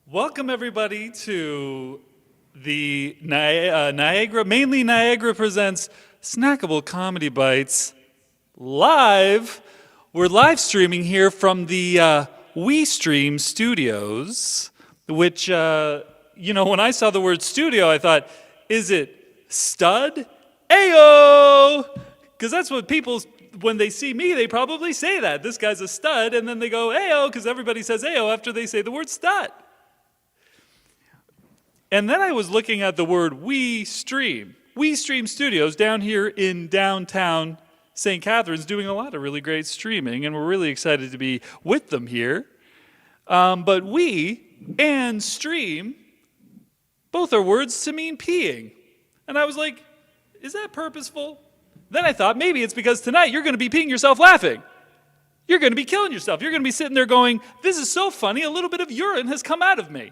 Welcome everybody to the Niagara, mainly Niagara presents Snackable Comedy Bites live. We're live streaming here from the WeeStreem studios, which, when I saw the word studio, I thought, is it stud? Ayo! Because that's what people, when they see me, they probably say that. This guy's a stud, and then they go, ayo, because everybody says ayo after they say the word stud. And then I was looking at the word WeeStreem. WeeStreem Studios down here in downtown St. Catharines doing a lot of really great streaming, and we're really excited to be with them here. But we and stream, both are words to mean peeing. And I was like, is that purposeful? Then I thought maybe it's because tonight you're going to be peeing yourself laughing. You're going to be killing yourself. You're going to be sitting there going, this is so funny, a little bit of urine has come out of me.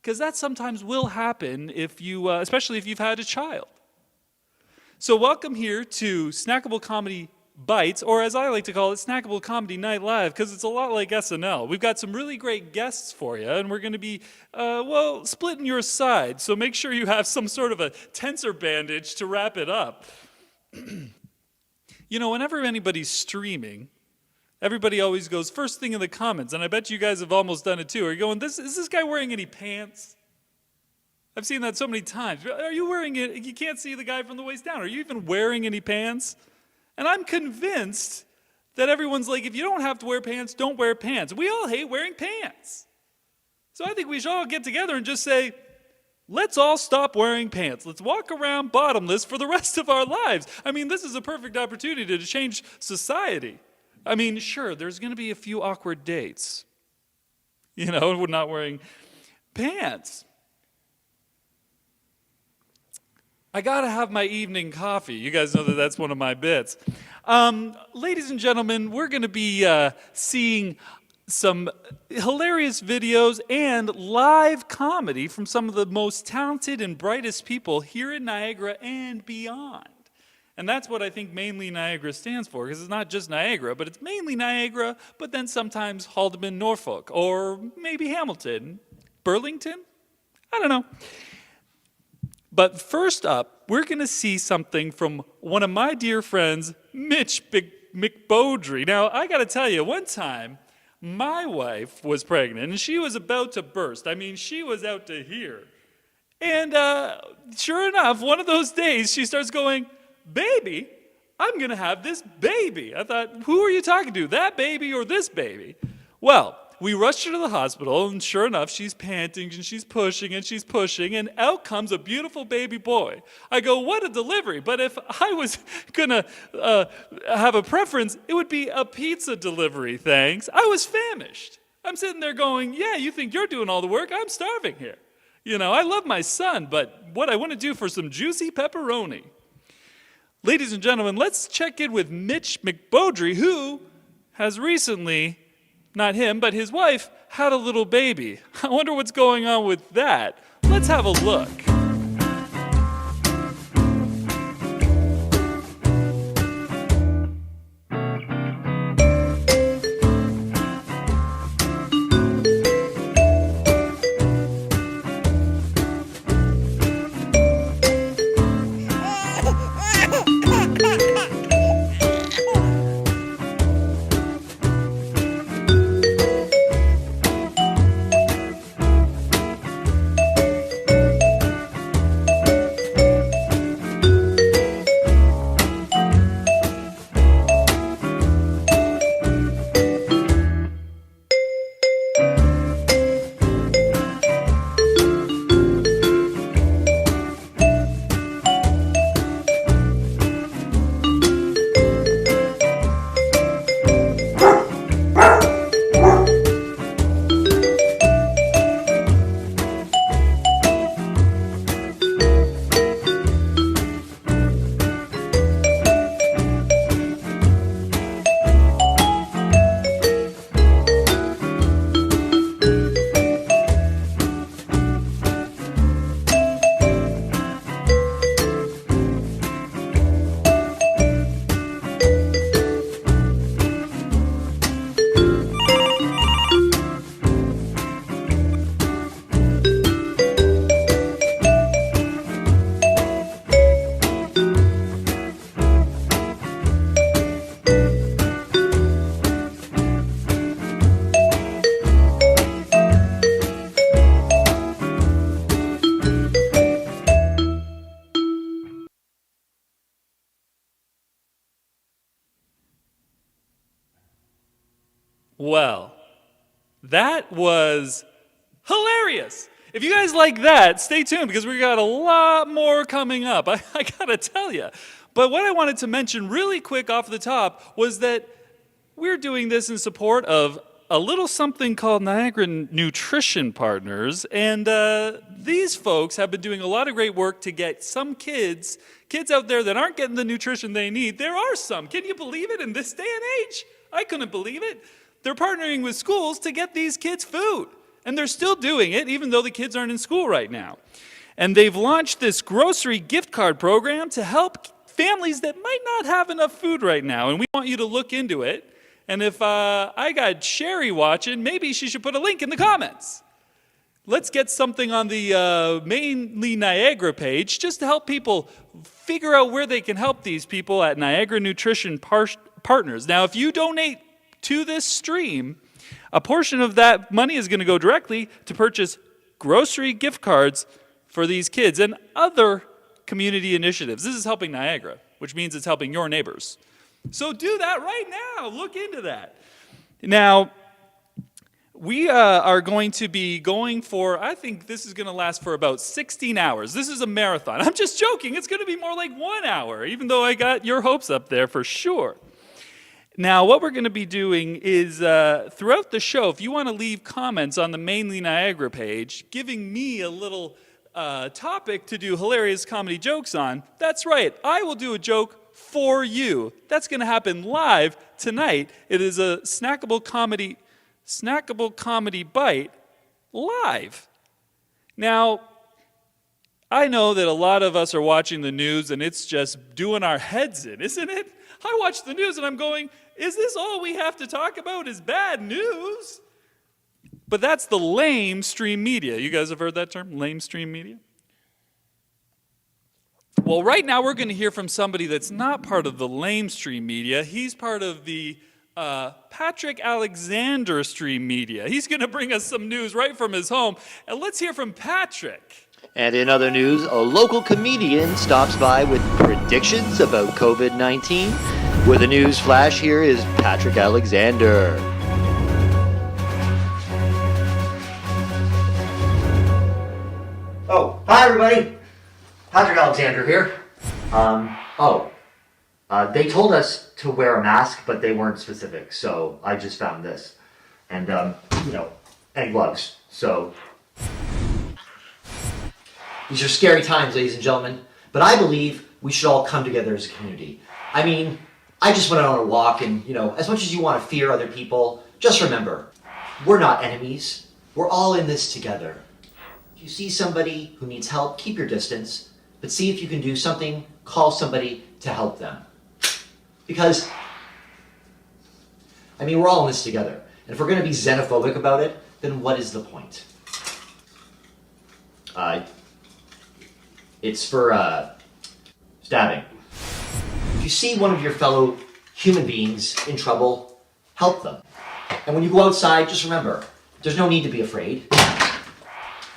Because that sometimes will happen if you, especially if you've had a child. So welcome here to Snackable Comedy Bites, or as I like to call it, Snackable Comedy Night Live, because it's a lot like SNL. We've got some really great guests for you, and we're going to be, splitting your side. So make sure you have some sort of a tensor bandage to wrap it up. Whenever anybody's streaming, everybody always goes, first thing in the comments, and I bet you guys have almost done it too. Are you going, is this guy wearing any pants? I've seen that so many times. Are you wearing it? You can't see the guy from the waist down. Are you even wearing any pants? And I'm convinced that everyone's like, if you don't have to wear pants, don't wear pants. We all hate wearing pants. So I think we should all get together and just say, let's all stop wearing pants. Let's walk around bottomless for the rest of our lives. I mean, this is a perfect opportunity to change society. I mean, sure, there's going to be a few awkward dates. We're not wearing pants. I got to have my evening coffee. You guys know that that's one of my bits. Ladies and gentlemen, we're going to be seeing some hilarious videos and live comedy from some of the most talented and brightest people here in Niagara and beyond. And that's what I think mainly Niagara stands for, because it's not just Niagara, but it's mainly Niagara, but then sometimes Haldimand, Norfolk, or maybe Hamilton, Burlington? I don't know. But first up, we're going to see something from one of my dear friends, Mich McBeaudry. Now, I got to tell you, one time, my wife was pregnant, and she was about to burst. I mean, she was out to here. And sure enough, one of those days, she starts going, baby, I'm going to have this baby. I thought, who are you talking to, that baby or this baby? Well, we rushed her to the hospital, and sure enough, she's panting, and she's pushing, and out comes a beautiful baby boy. I go, what a delivery. But if I was going to have a preference, it would be a pizza delivery, thanks. I was famished. I'm sitting there going, yeah, you think you're doing all the work? I'm starving here. I love my son, but what I want to do for some juicy pepperoni. Ladies and gentlemen, let's check in with Mich McBeaudry, who has recently, not him, but his wife, had a little baby. I wonder what's going on with that. Let's have a look. Well, that was hilarious. If you guys like that, stay tuned because we got a lot more coming up. I gotta tell you. But what I wanted to mention really quick off the top was that we're doing this in support of a little something called Niagara Nutrition Partners. And these folks have been doing a lot of great work to get some kids out there that aren't getting the nutrition they need. There are some. Can you believe it in this day and age? I couldn't believe it. They're partnering with schools to get these kids food. And they're still doing it, even though the kids aren't in school right now. And they've launched this grocery gift card program to help families that might not have enough food right now. And we want you to look into it. And if I got Sherry watching, maybe she should put a link in the comments. Let's get something on the Mainly Niagara page just to help people figure out where they can help these people at Niagara Nutrition Partners. Now, if you donate to this stream, a portion of that money is going to go directly to purchase grocery gift cards for these kids and other community initiatives. This is helping Niagara, which means it's helping your neighbors. So do that right now. Look into that. Now, we are going to be going for, I think this is going to last for about 16 hours. This is a marathon. I'm just joking. It's going to be more like 1 hour, even though I got your hopes up there for sure. Now, what we're going to be doing is throughout the show, if you want to leave comments on the Mainly Niagara page, giving me a little topic to do hilarious comedy jokes on, that's right, I will do a joke for you. That's going to happen live tonight. It is a snackable comedy bite live. Now, I know that a lot of us are watching the news and it's just doing our heads in, isn't it? I watch the news and I'm going, is this all we have to talk about is bad news? But that's the lame stream media. You guys have heard that term, lame stream media? Well, right now we're going to hear from somebody that's not part of the lame stream media. He's part of the Patrick Alexander stream media. He's going to bring us some news right from his home. And let's hear from Patrick. And in other news, a local comedian stops by with predictions about COVID-19. With a news flash, here is Patrick Alexander. Oh, hi everybody. Patrick Alexander here. They told us to wear a mask, but they weren't specific, so I just found this. And, and gloves, so... These are scary times, ladies and gentlemen, but I believe we should all come together as a community. I mean, I just went out on a walk and, as much as you want to fear other people, just remember, we're not enemies. We're all in this together. If you see somebody who needs help, keep your distance, but see if you can do something, call somebody to help them. Because, we're all in this together. And if we're going to be xenophobic about it, then what is the point? It's for, stabbing. If you see one of your fellow human beings in trouble, help them. And when you go outside, just remember, there's no need to be afraid.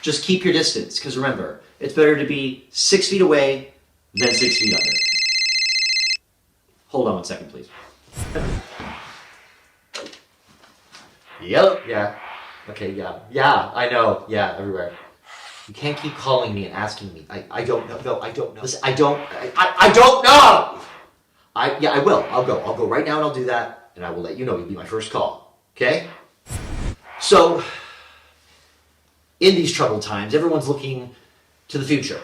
Just keep your distance, because remember, it's better to be 6 feet away than 6 feet under. Hold on 1 second, please. Yep, yeah. Okay, yeah, I know, yeah, everywhere. You can't keep calling me and asking me. I don't know. No, I don't know. Listen, I don't know! I will. I'll go right now and I'll do that. And I will let you know. You'll be my first call. Okay? So, in these troubled times, everyone's looking to the future.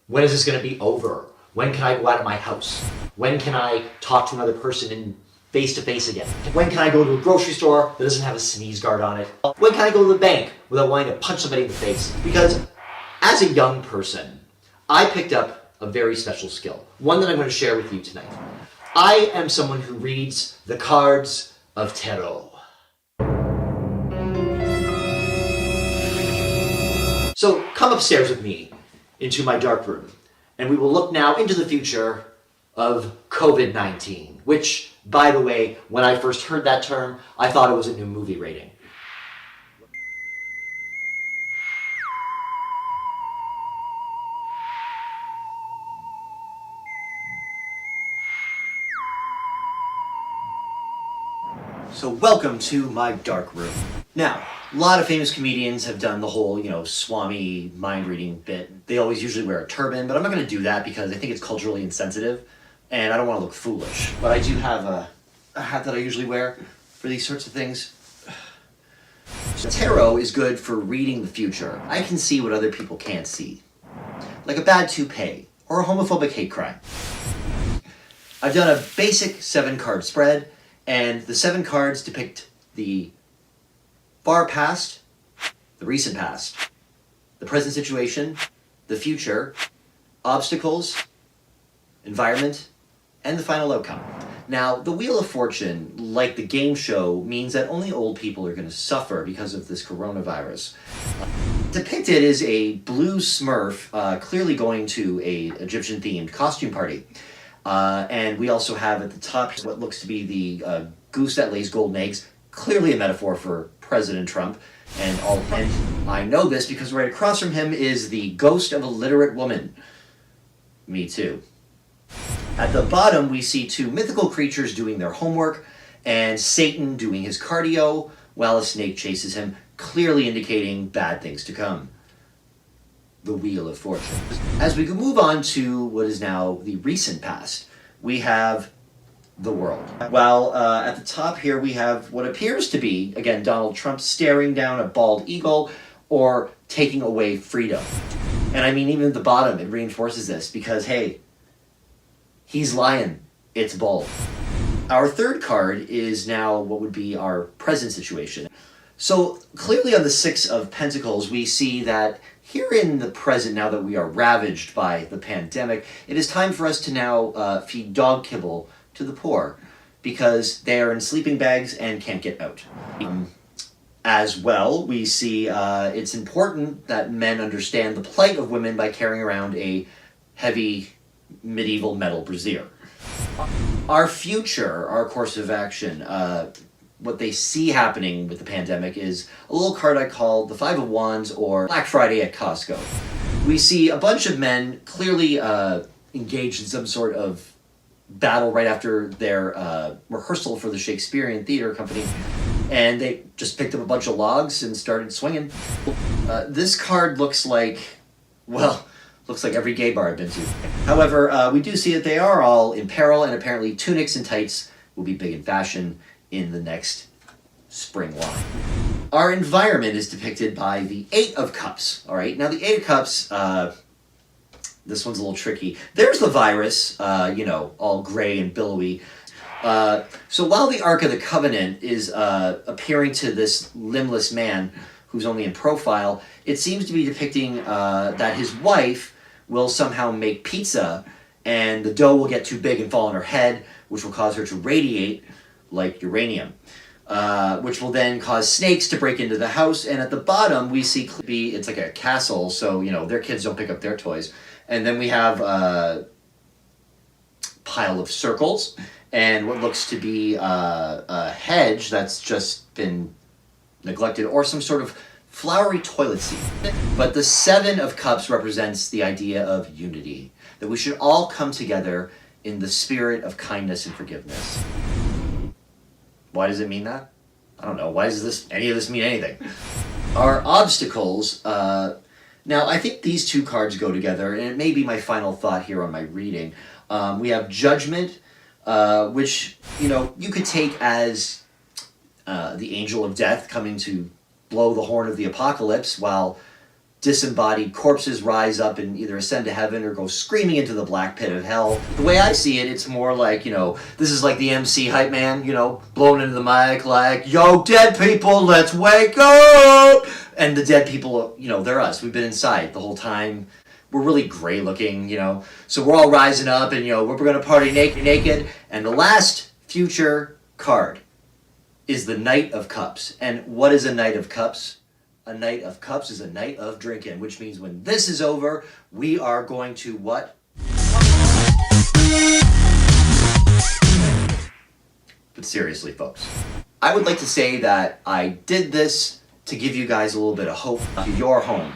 When is this going to be over? When can I go out of my house? When can I talk to another person in face-to-face again? When can I go to a grocery store that doesn't have a sneeze guard on it? When can I go to the bank without wanting to punch somebody in the face? Because as a young person, I picked up a very special skill, one that I'm going to share with you tonight. I am someone who reads the cards of tarot. So come upstairs with me into my dark room, and we will look now into the future of COVID-19, which, by the way, when I first heard that term, I thought it was a new movie rating. So welcome to my dark room. Now, a lot of famous comedians have done the whole, Swami mind reading bit. They always usually wear a turban, but I'm not going to do that because I think it's culturally insensitive and I don't want to look foolish. But I do have a hat that I usually wear for these sorts of things. Tarot is good for reading the future. I can see what other people can't see. Like a bad toupee or a homophobic hate crime. I've done a basic 7-card spread, and the 7 cards depict the far past, the recent past, the present situation, the future, obstacles, environment, and the final outcome. Now, the Wheel of Fortune, like the game show, means that only old people are going to suffer because of this coronavirus. Depicted is a blue Smurf, clearly going to a Egyptian-themed costume party. And we also have at the top what looks to be the goose that lays golden eggs, clearly a metaphor for President Trump. And I know this because right across from him is the ghost of a literate woman. Me too. At the bottom, we see 2 mythical creatures doing their homework, and Satan doing his cardio, while a snake chases him, clearly indicating bad things to come. The Wheel of Fortune. As we move on to what is now the recent past, we have the world. While at the top here we have what appears to be, again, Donald Trump staring down a bald eagle or taking away freedom. And I mean, even at the bottom, it reinforces this because, hey, he's lying. It's bald. Our third card is now what would be our present situation. So clearly on the 6 of Pentacles, we see that here in the present, now that we are ravaged by the pandemic, it is time for us to now feed dog kibble to the poor because they are in sleeping bags and can't get out. As well, we see it's important that men understand the plight of women by carrying around a heavy medieval metal brassiere. Our future, our course of action, what they see happening with the pandemic is a little card I call the 5 of Wands or Black Friday at Costco. We see a bunch of men clearly engaged in some sort of battle right after their rehearsal for the Shakespearean Theatre Company, and they just picked up a bunch of logs and started swinging. This card looks like every gay bar I've been to. However, we do see that they are all in peril, and apparently tunics and tights will be big in fashion in the next spring line. Our environment is depicted by the 8 of Cups, all right? Now the 8 of Cups, this one's a little tricky. There's the virus, all gray and billowy. So while the Ark of the Covenant is appearing to this limbless man who's only in profile, it seems to be depicting that his wife will somehow make pizza and the dough will get too big and fall on her head, which will cause her to radiate like uranium, which will then cause snakes to break into the house. And at the bottom, we see it's like a castle, so, their kids don't pick up their toys. And then we have a pile of circles and what looks to be a hedge that's just been neglected, or some sort of flowery toilet seat. But the 7 of Cups represents the idea of unity, that we should all come together in the spirit of kindness and forgiveness. Why does it mean that? I don't know. Why does any of this mean anything? Our obstacles, now I think these 2 cards go together, and it may be my final thought here on my reading. We have Judgment, which, you could take as the angel of death coming to blow the horn of the apocalypse while disembodied corpses rise up and either ascend to heaven or go screaming into the black pit of hell. The way I see it, it's more like, this is like the MC hype man, blowing into the mic like, yo, dead people, let's wake up! And the dead people, they're us. We've been inside the whole time. We're really gray looking, So we're all rising up and, we're going to party naked. And the last future card is the Knight of Cups. And what is a Knight of Cups? A Knight of Cups is a night of drinking, which means when this is over, we are going to what? But seriously, folks, I would like to say that I did this to give you guys a little bit of hope to your home.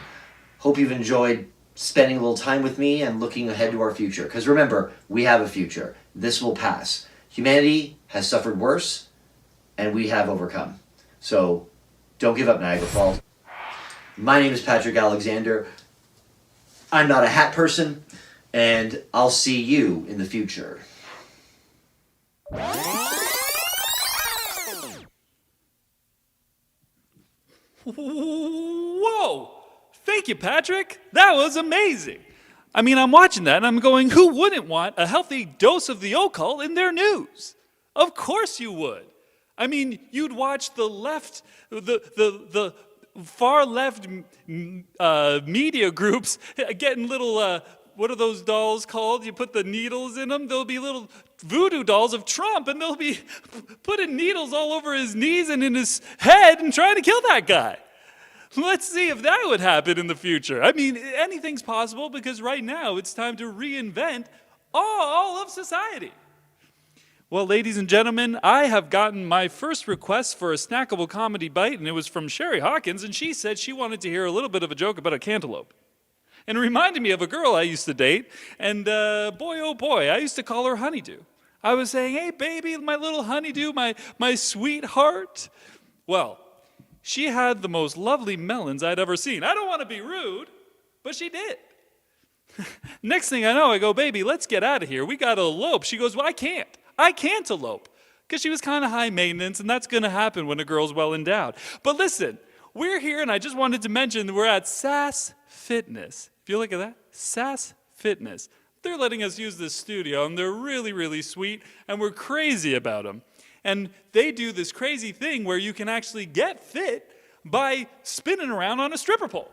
Hope you've enjoyed spending a little time with me and looking ahead to our future. Because remember, we have a future. This will pass. Humanity has suffered worse, and we have overcome. So don't give up, Niagara Falls. My name is Patrick Alexander. I'm not a hat person, and I'll see you in the future. Whoa! Thank you, Patrick. That was amazing. I mean, I'm watching that and I'm going, who wouldn't want a healthy dose of the occult in their news? Of course you would. I mean, you'd watch the left, the far left media groups getting little, what are those dolls called? You put the needles in them. There'll be little voodoo dolls of Trump, and they'll be putting needles all over his knees and in his head and trying to kill that guy. Let's see if that would happen in the future. I mean, anything's possible because right now it's time to reinvent all of society. Well, ladies and gentlemen, I have gotten my first request for a snackable comedy bite, and it was from Sherry Hawkins, and she said she wanted to hear a little bit of a joke about a cantaloupe. And it reminded me of a girl I used to date, and boy, oh boy, I used to call her Honeydew. I was saying, hey, baby, my little honeydew, my sweetheart. Well, she had the most lovely melons I'd ever seen. I don't want to be rude, but she did. Next thing I know, I go, baby, let's get out of here. We got to elope. She goes, well, I can't elope. Because she was kind of high maintenance, and that's going to happen when a girl's well endowed. But listen, we're here, and I just wanted to mention that we're at SASS Fitness. If you look at that, SASS Fitness. They're letting us use this studio, and they're really, really sweet, and we're crazy about them. And they do this crazy thing where you can actually get fit by spinning around on a stripper pole.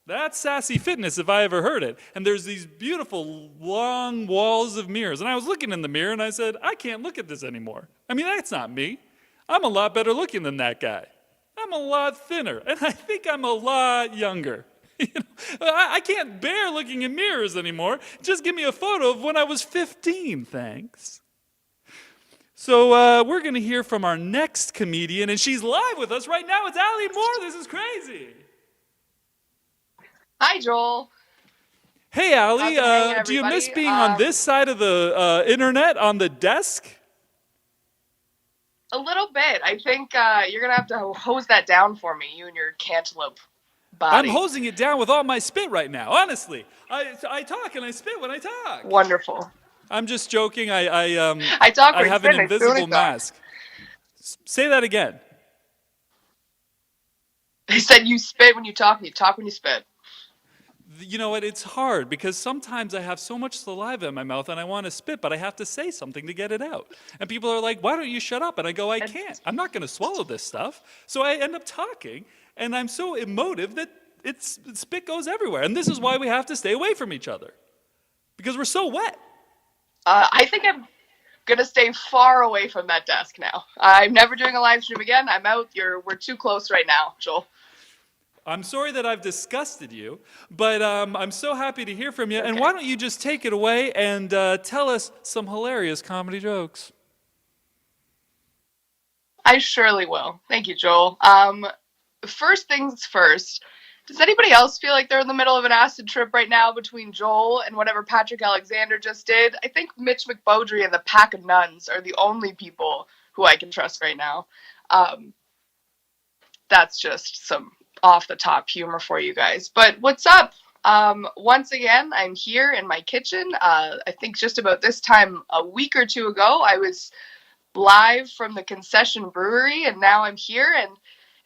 That's sassy fitness if I ever heard it. And there's these beautiful long walls of mirrors. And I was looking in the mirror and I said, I can't look at this anymore. I mean, that's not me. I'm a lot better looking than that guy. I'm a lot thinner. And I think I'm a lot younger. I can't bear looking in mirrors anymore. Just give me a photo of when I was 15, thanks. So we're going to hear from our next comedian, and she's live with us right now. It's Allie Moore. This is crazy. Hi, Joel. Hey, Allie. How's it Do you hanging, miss being everybody? on this side of the internet on the desk? A little bit. I think you're going to have to hose that down for me, you and your cantaloupe body. I'm hosing it down with all my spit right now, honestly. I talk and I spit when I talk. Wonderful. I'm just joking. I talk when have you an spit, I invisible truly talk. mask. Say that again. I said you spit when you talk, and you talk when you spit. You know what? It's hard because sometimes I have so much saliva in my mouth and I want to spit, but I have to say something to get it out. And people are like, why don't you shut up? And I go, I can't. I'm not going to swallow this stuff. So I end up talking, and I'm so emotive that spit goes everywhere. And this is why we have to stay away from each other, because we're so wet. I think I'm going to stay far away from that desk now. I'm never doing a live stream again. I'm out. We're too close right now, Joel. I'm sorry that I've disgusted you, but I'm so happy to hear from you. Okay. And why don't you just take it away and tell us some hilarious comedy jokes? I surely will. Thank you, Joel. First things first. Does anybody else feel like they're in the middle of an acid trip right now between Joel and whatever Patrick Alexander just did? I think Mich McBeaudry and the Pack of Nuns are the only people who I can trust right now. That's just some off-the-top humor for you guys. But what's up? Once again, I'm here in my kitchen. I think just about this time a week or two ago, I was live from the concession brewery, and now I'm here, and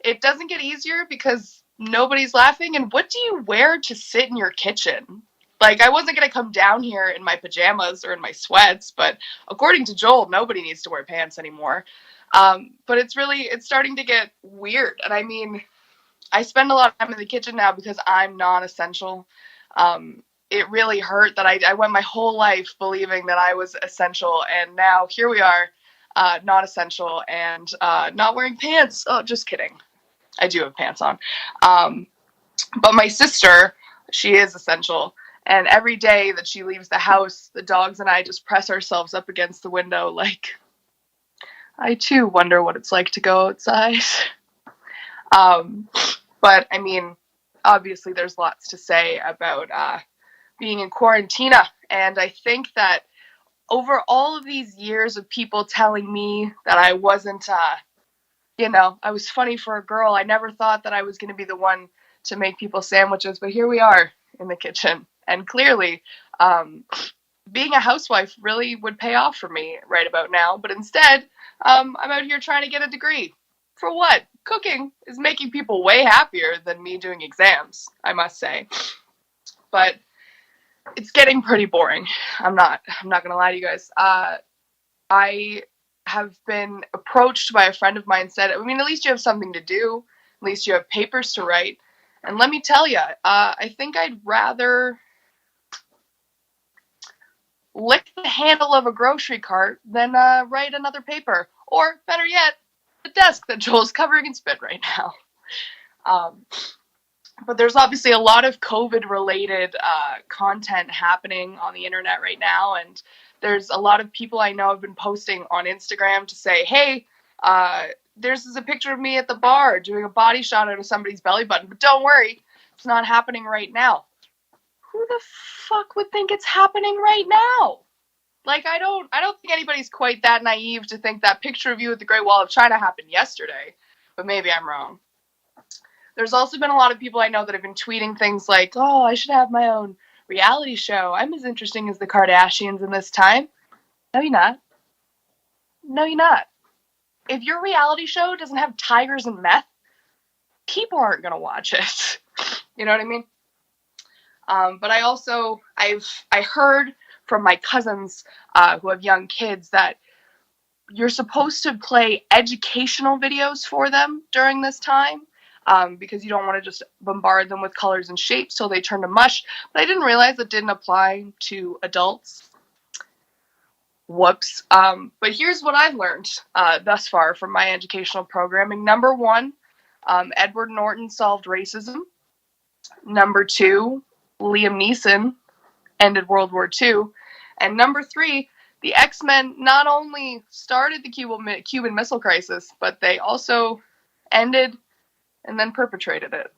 it doesn't get easier because nobody's laughing. And what do you wear to sit in your kitchen? Like, I wasn't going to come down here in my pajamas or in my sweats, but according to Joel, nobody needs to wear pants anymore. But it's starting to get weird. And I mean, I spend a lot of time in the kitchen now because I'm non-essential. It really hurt that I went my whole life believing that I was essential, and now here we are, not essential and not wearing pants. Oh, just kidding. I do have pants on. But my sister, she is essential. And every day that she leaves the house, the dogs and I just press ourselves up against the window like, I too wonder what it's like to go outside. But I mean, obviously there's lots to say about being in quarantina. And I think that over all of these years of people telling me that I wasn't you know, I was funny for a girl. I never thought that I was going to be the one to make people sandwiches, but here we are in the kitchen. And clearly, being a housewife really would pay off for me right about now. But instead, I'm out here trying to get a degree. For what? Cooking is making people way happier than me doing exams, I must say. But it's getting pretty boring. I'm not gonna lie to you guys. I have been approached by a friend of mine said, I mean, at least you have something to do. At least you have papers to write. And let me tell you, I think I'd rather lick the handle of a grocery cart than write another paper. Or, better yet, the desk that Joel's covering in spit right now. But there's obviously a lot of COVID-related content happening on the internet right now, and there's a lot of people I know have been posting on Instagram to say, hey, there's a picture of me at the bar doing a body shot out of somebody's belly button, but don't worry, it's not happening right now. Who the fuck would think it's happening right now? Like, I don't think anybody's quite that naive to think that picture of you at the Great Wall of China happened yesterday, but maybe I'm wrong. There's also been a lot of people I know that have been tweeting things like, oh, I should have my own reality show. I'm as interesting as the Kardashians in this time. No, you're not. No, you're not. If your reality show doesn't have tigers and meth, people aren't going to watch it. You know what I mean? But I heard from my cousins who have young kids that you're supposed to play educational videos for them during this time. Because you don't want to just bombard them with colors and shapes till they turn to mush. But I didn't realize it didn't apply to adults. Whoops. But here's what I've learned thus far from my educational programming. Number 1, Edward Norton solved racism. Number 2, Liam Neeson ended World War II. And number 3, the X-Men not only started the Cuban Missile Crisis, but they also ended and then perpetrated it.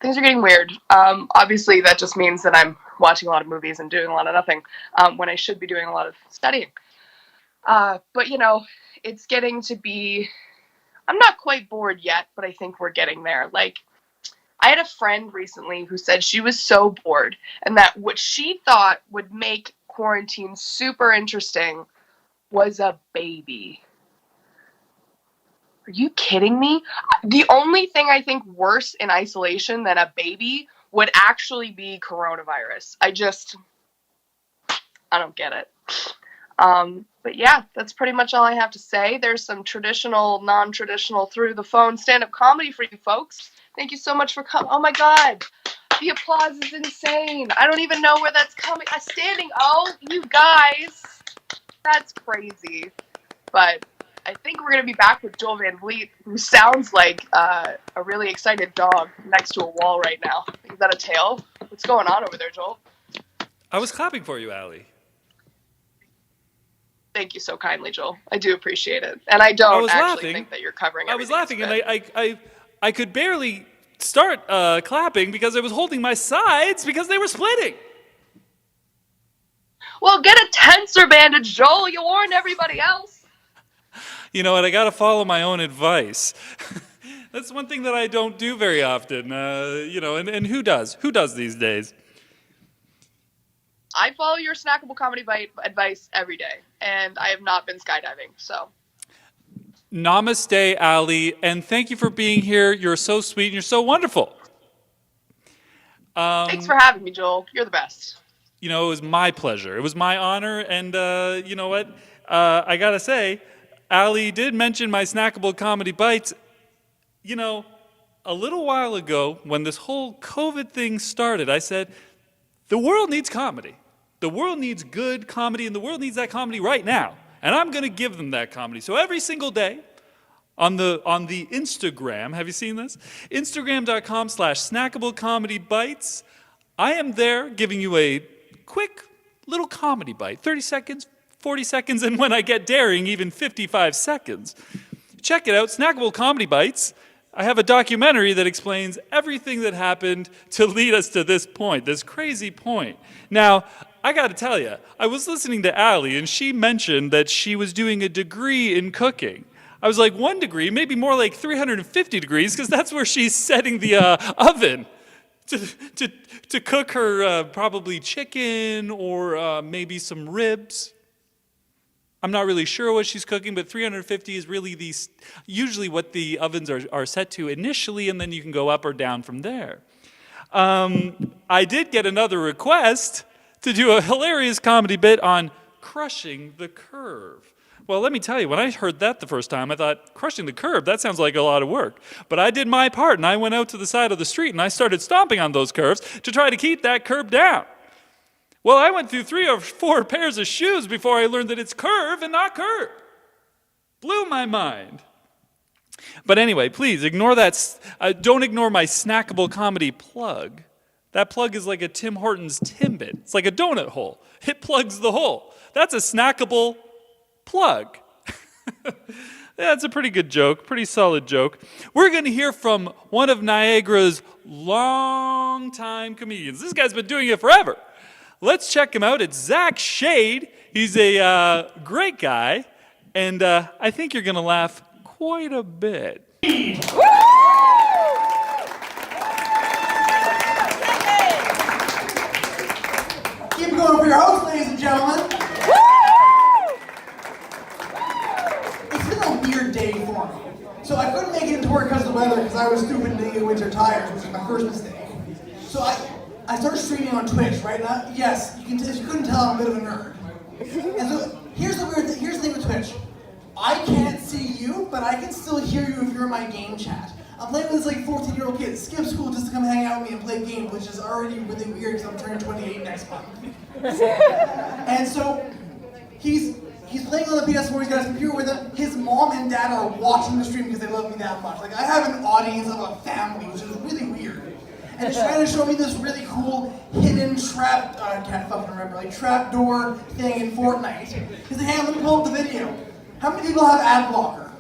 Things are getting weird. Obviously, that just means that I'm watching a lot of movies and doing a lot of nothing when I should be doing a lot of studying. But, you know, it's getting to be... I'm not quite bored yet, but I think we're getting there. Like, I had a friend recently who said she was so bored and that what she thought would make quarantine super interesting was a baby. Are you kidding me? The only thing I think worse in isolation than a baby would actually be coronavirus. I don't get it. But yeah, that's pretty much all I have to say. There's some traditional, non-traditional, through the phone stand-up comedy for you folks. Thank you so much for coming. Oh my God. The applause is insane. I don't even know where that's coming. A standing O, you guys. That's crazy. But I think we're going to be back with Joel Van Vliet, who sounds like a really excited dog next to a wall right now. Is that a tail? What's going on over there, Joel? I was clapping for you, Allie. Thank you so kindly, Joel. I do appreciate it. And I don't laughing. think that you're covering everything. I was laughing, and I could barely start clapping because I was holding my sides because they were splitting. Well, get a tensor bandage, Joel. You warned everybody else. You know what? I got to follow my own advice. That's one thing that I don't do very often. You know, and who does? Who does these days? I follow your Snackable comedy bite advice every day, and I have not been skydiving, so. Namaste, Allie, and thank you for being here. You're so sweet and you're so wonderful. Thanks for having me, Joel. You're the best. You know, it was my pleasure. It was my honor, and you know what? I gotta say, Allie did mention my Snackable comedy bites. You know, a little while ago, when this whole COVID thing started, I said, the world needs comedy. The world needs good comedy, and the world needs that comedy right now. And I'm going to give them that comedy. So every single day on the Instagram, have you seen this? Instagram.com/snackablecomedybites. I am there giving you a quick little comedy bite, 30 seconds, 40 seconds, and when I get daring, even 55 seconds. Check it out, Snackable Comedy Bites. I have a documentary that explains everything that happened to lead us to this point, this crazy point. Now, I got to tell you, I was listening to Allie, and she mentioned that she was doing a degree in cooking. I was like 1 degree, maybe more like 350 degrees, because that's where she's setting the oven to cook her probably chicken or maybe some ribs. I'm not really sure what she's cooking, but 350 is really usually what the ovens are set to initially, and then you can go up or down from there. I did get another request to do a hilarious comedy bit on crushing the curve. Well, let me tell you, when I heard that the first time, I thought, crushing the curb, that sounds like a lot of work. But I did my part, and I went out to the side of the street, and I started stomping on those curves to try to keep that curb down. Well, I went through 3 or 4 pairs of shoes before I learned that it's curve and not curb. Blew my mind. But anyway, please, ignore that. Don't ignore my Snackable comedy plug. That plug is like a Tim Hortons Timbit. It's like a donut hole. It plugs the hole. That's a Snackable plug. That's a pretty good joke, pretty solid joke. We're going to hear from one of Niagara's long-time comedians. This guy's been doing it forever. Let's check him out. It's Zach Shade. He's a great guy, and I think you're going to laugh quite a bit. Keep going for your host, ladies and gentlemen. It's been a weird day for me. So I couldn't make it into work because of the weather because I was stupid and didn't get winter tires, which was my first mistake. So I started streaming on Twitch, right? And yes, you couldn't tell, I'm a bit of a nerd. And so here's the weird thing. Here's the thing with Twitch. I can't see you, but I can still hear you if you're in my game chat. I'm playing with this like 14-year-old kid, skip school just to come hang out with me and play games, which is already really weird because I'm turning 28 next month. And so he's playing on the PS4, he's got his computer with him. His mom and dad are watching the stream because they love me that much. Like I have an audience of a family, which is really weird. And he's trying to show me this really cool hidden trap, I can't fucking remember, like trap door thing in Fortnite. He's like, hey, let me pull up the video. How many people have ad blocker?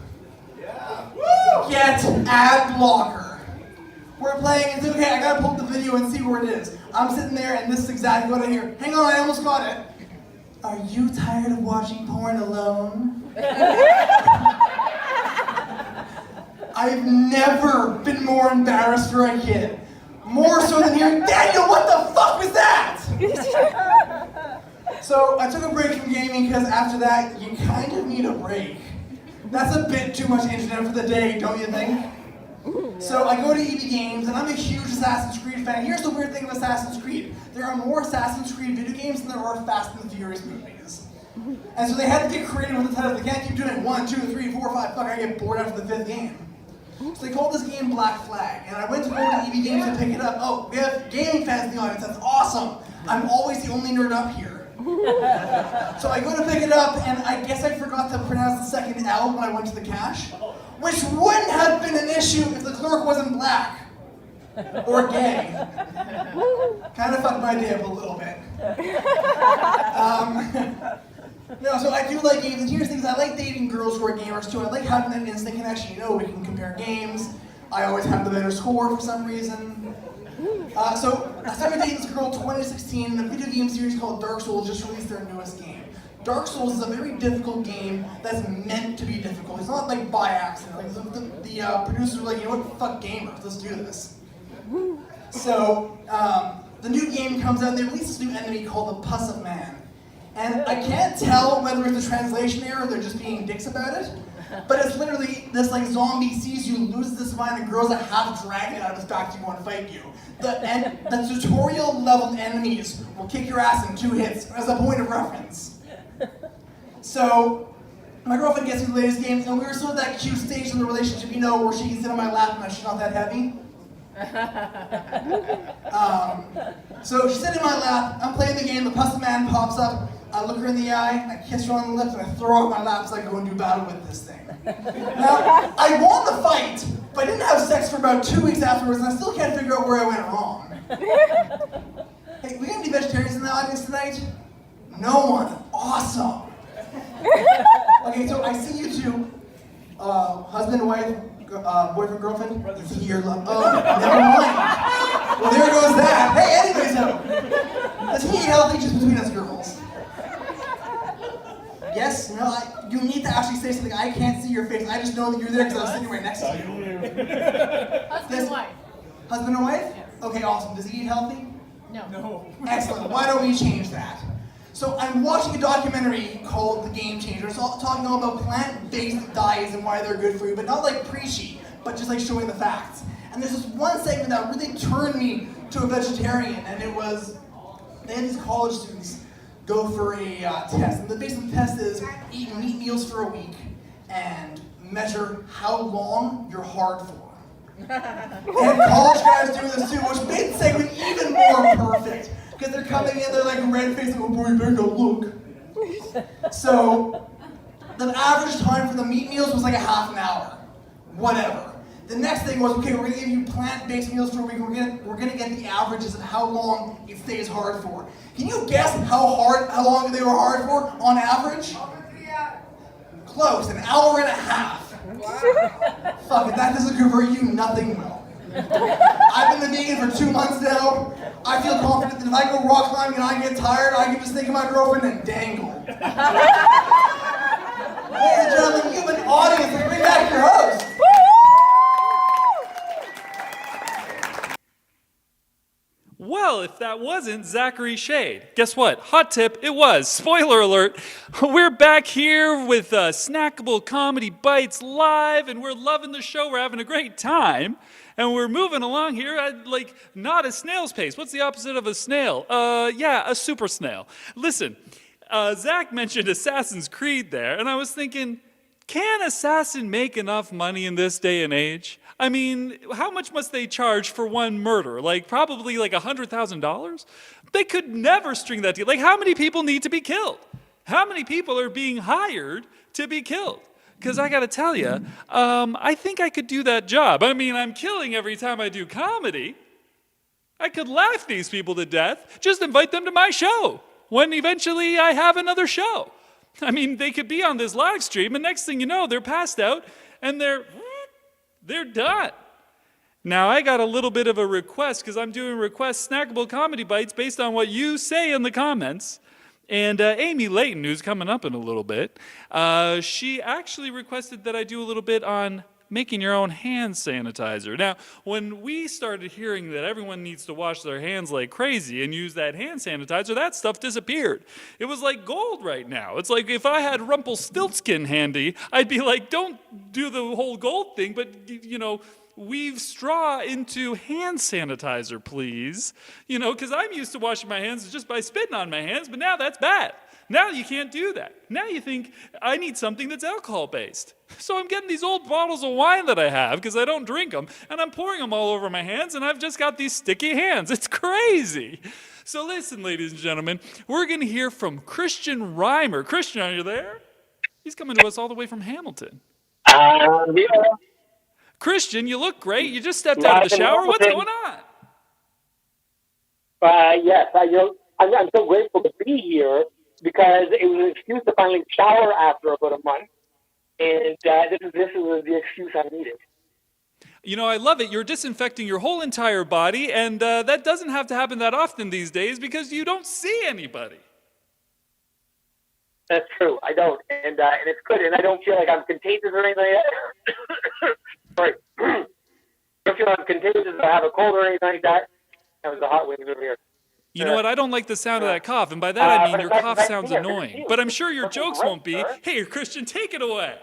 Yeah. Woo! Get ad blocker. We're playing and say, okay, I gotta pull up the video and see where it is. I'm sitting there and this is exactly what I hear. Hang on, I almost got it. Are you tired of watching porn alone? I've never been more embarrassed for a kid. More so than hearing, Daniel, what the fuck was that? So I took a break from gaming because after that, you kind of need a break. That's a bit too much internet for the day, don't you think? So I go to EB Games, and I'm a huge Assassin's Creed fan. Here's the weird thing of Assassin's Creed. There are more Assassin's Creed video games than there are Fast and the Furious movies. And so they had to get creative with the titles. They can't keep doing 1, 2, 3, 4, 5. Fuck, I get bored after the 5th game. So they called this game Black Flag, and I went to go to EB Games to pick it up. Oh, we have gaming fans in the audience, that's awesome. I'm always the only nerd up here. So I go to pick it up, and I guess I forgot to pronounce the second L when I went to the cash, which wouldn't have been an issue if the clerk wasn't black. Or gay. Kind of fucked my day up a little bit. No, so I do like games, and here's things, I like dating girls who are gamers too. I like having that instant connection, you know, we can compare games. I always have the better score for some reason. So I started dating this girl in 2016, and a video game series called Dark Souls just released their newest game. Dark Souls is a very difficult game that's meant to be difficult. It's not like by accident. Like the producers were like, you know what, fuck gamers, let's do this. So the new game comes out, and they release this new enemy called the Pus of Man. And I can't tell whether it's a translation error or they're just being dicks about it, but it's literally this like zombie sees you, loses his mind, and grows a half dragon out of his back to go and fight you. The tutorial level enemies will kick your ass in 2 hits as a point of reference. So my girlfriend gets me the latest games, and we were still at that cute stage in the relationship, you know, where she can sit on my lap and she's not that heavy. So she's sitting in my lap, I'm playing the game, the Pus Man pops up, I look her in the eye, I kiss her on the lips, and I throw her off my lap so I go and do battle with this thing. Now, I won the fight, but I didn't have sex for about 2 weeks afterwards, and I still can't figure out where I went wrong. Hey, we got any vegetarians in the audience tonight? No one. Awesome. Okay, so I see you two, husband, wife, boyfriend, girlfriend. Is he your love? Oh, never mind. Well, there goes that. Hey, anyways, though, let's eat healthy just between us girls. Yes? No? You need to actually say something. I can't see your face. I just know that you're there because I was sitting right next to you. Husband and wife. Husband and wife? Yes. Okay, awesome. Does he eat healthy? No. Excellent. Why don't we change that? So I'm watching a documentary called The Game Changer. It's all talking all about plant-based diets and why they're good for you, but not like preachy, but just like showing the facts. And there's this one segment that really turned me to a vegetarian, and it was, they had these college students go for a test. And the base of the test is eat meat meals for a week and measure how long you're hard for. And college guys do this too, which made the segment even more perfect. Because they're coming in, they're like red-faced, oh boy, you better go look. So, the average time for the meat meals was like a half an hour. Whatever. The next thing was, okay, we're gonna give you plant-based meals for a week, we're gonna get the averages of how long it stays hard for. Can you guess how long they were hard for on average? Close, an hour and a half. Fuck, if that doesn't convert you, nothing will. I've been a vegan for 2 months now. I feel confident that if I go rock climbing and I get tired, I can just think of my girlfriend and dangle. Ladies and gentlemen, you have an audience. Let's bring back your host. Well, if that wasn't Zachary Shade. Guess what? Hot tip, it was. Spoiler alert. We're back here with Snackable Comedy Bites live, and we're loving the show. We're having a great time. And we're moving along here at, like, not a snail's pace. What's the opposite of a snail? Yeah, a super snail. Listen, Zach mentioned Assassin's Creed there, and I was thinking, can Assassin make enough money in this day and age? I mean, how much must they charge for one murder? Like, probably like $100,000? They could never string that deal. Like, how many people need to be killed? How many people are being hired to be killed? Because I got to tell you, I think I could do that job. I mean, I'm killing every time I do comedy. I could laugh these people to death. Just invite them to my show when eventually I have another show. I mean, they could be on this live stream, and next thing you know, they're passed out, and they're done. Now, I got a little bit of a request, because I'm doing request Snackable Comedy Bites based on what you say in the comments. And Amy Layton, who's coming up in a little bit, she actually requested that I do a little bit on making your own hand sanitizer. Now, when we started hearing that everyone needs to wash their hands like crazy and use that hand sanitizer, that stuff disappeared. It was like gold right now. It's like if I had Rumpelstiltskin handy, I'd be like, don't do the whole gold thing, but, you know, weave straw into hand sanitizer, please. You know, because I'm used to washing my hands just by spitting on my hands, but now that's bad. Now you can't do that. Now you think, I need something that's alcohol-based. So I'm getting these old bottles of wine that I have, because I don't drink them, and I'm pouring them all over my hands, and I've just got these sticky hands. It's crazy. So listen, ladies and gentlemen, we're going to hear from Kristian Reimer. Kristian, are you there? He's coming to us all the way from Hamilton. Yeah. Kristian, you look great. You just stepped out of the shower. What's going on? Yes, I'm so grateful to be here because it was an excuse to finally shower after about a month, and this was the excuse I needed. You know, I love it. You're disinfecting your whole entire body, and that doesn't have to happen that often these days because you don't see anybody. That's true. I don't, and it's good, and I don't feel like I'm contagious or anything like that. Sorry. I don't feel like I'm contagious or have a cold or anything like that. That was the hot wind over here. You know what? I don't like the sound of that cough, and by that I mean your cough sounds annoying. But I'm sure your jokes won't be. Hey, Kristian, take it away.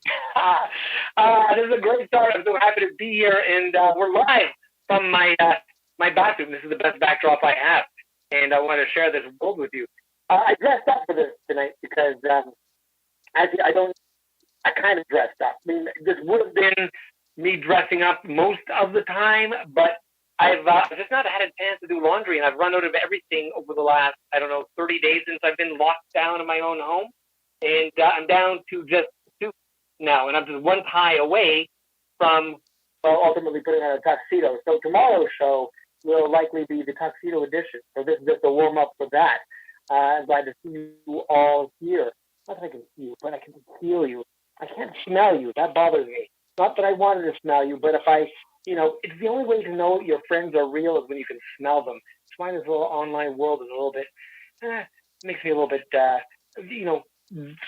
This is a great start. I'm so happy to be here, and we're live from my bathroom. This is the best backdrop I have, and I want to share this world with you. I dressed up for this tonight because actually I kind of dressed up. I mean, this would have been me dressing up most of the time, but I've just not had a chance to do laundry, and I've run out of everything over the last, 30 days since I've been locked down in my own home, and I'm down to just two now, and I'm just one tie away from ultimately putting on a tuxedo. So tomorrow's show will likely be the tuxedo edition, so this is just a warm-up for that. I'm glad to see you all here. Not that I can see you, but I can feel you. I can't smell you. That bothers me. Not that I wanted to smell you, but if it's the only way to know your friends are real is when you can smell them. That's why this little online world is a little bit, makes me a little bit,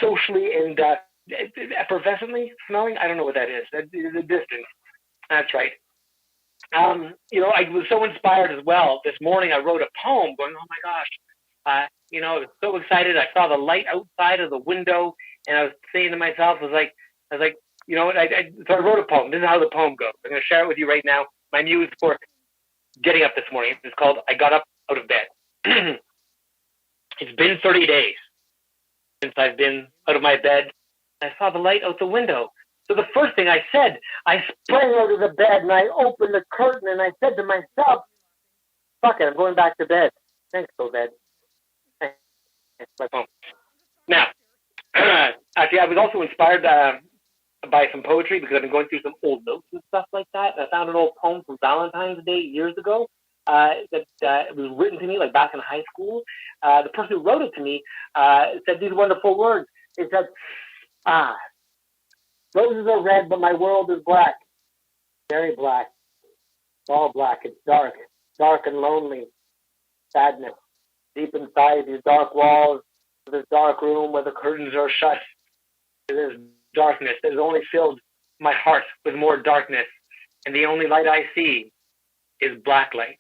socially and effervescently smelling. I don't know what that is. The distance. That's right. I was so inspired as well. This morning I wrote a poem going, oh my gosh, I was so excited. I saw the light outside of the window and I was saying to myself, I was like, so I wrote a poem. This is how the poem goes. I'm going to share it with you right now. My muse for getting up this morning. It's called I Got Up Out of Bed. It's been 30 days since I've been out of my bed. I saw the light out the window. So the first thing I said, I sprang out of the bed and I opened the curtain and I said to myself, fuck it, I'm going back to bed. Thanks, go bed. It's my phone. Now, actually, I was also inspired by some poetry because I've been going through some old notes and stuff like that. And I found an old poem from Valentine's Day years ago that was written to me like back in high school. The person who wrote it to me said these wonderful words. It said, roses are red, but my world is black. Very black. All black. It's dark. Dark and lonely. Sadness. Deep inside these dark walls, this dark room where the curtains are shut, there's darkness that has only filled my heart with more darkness. And the only light I see is black light.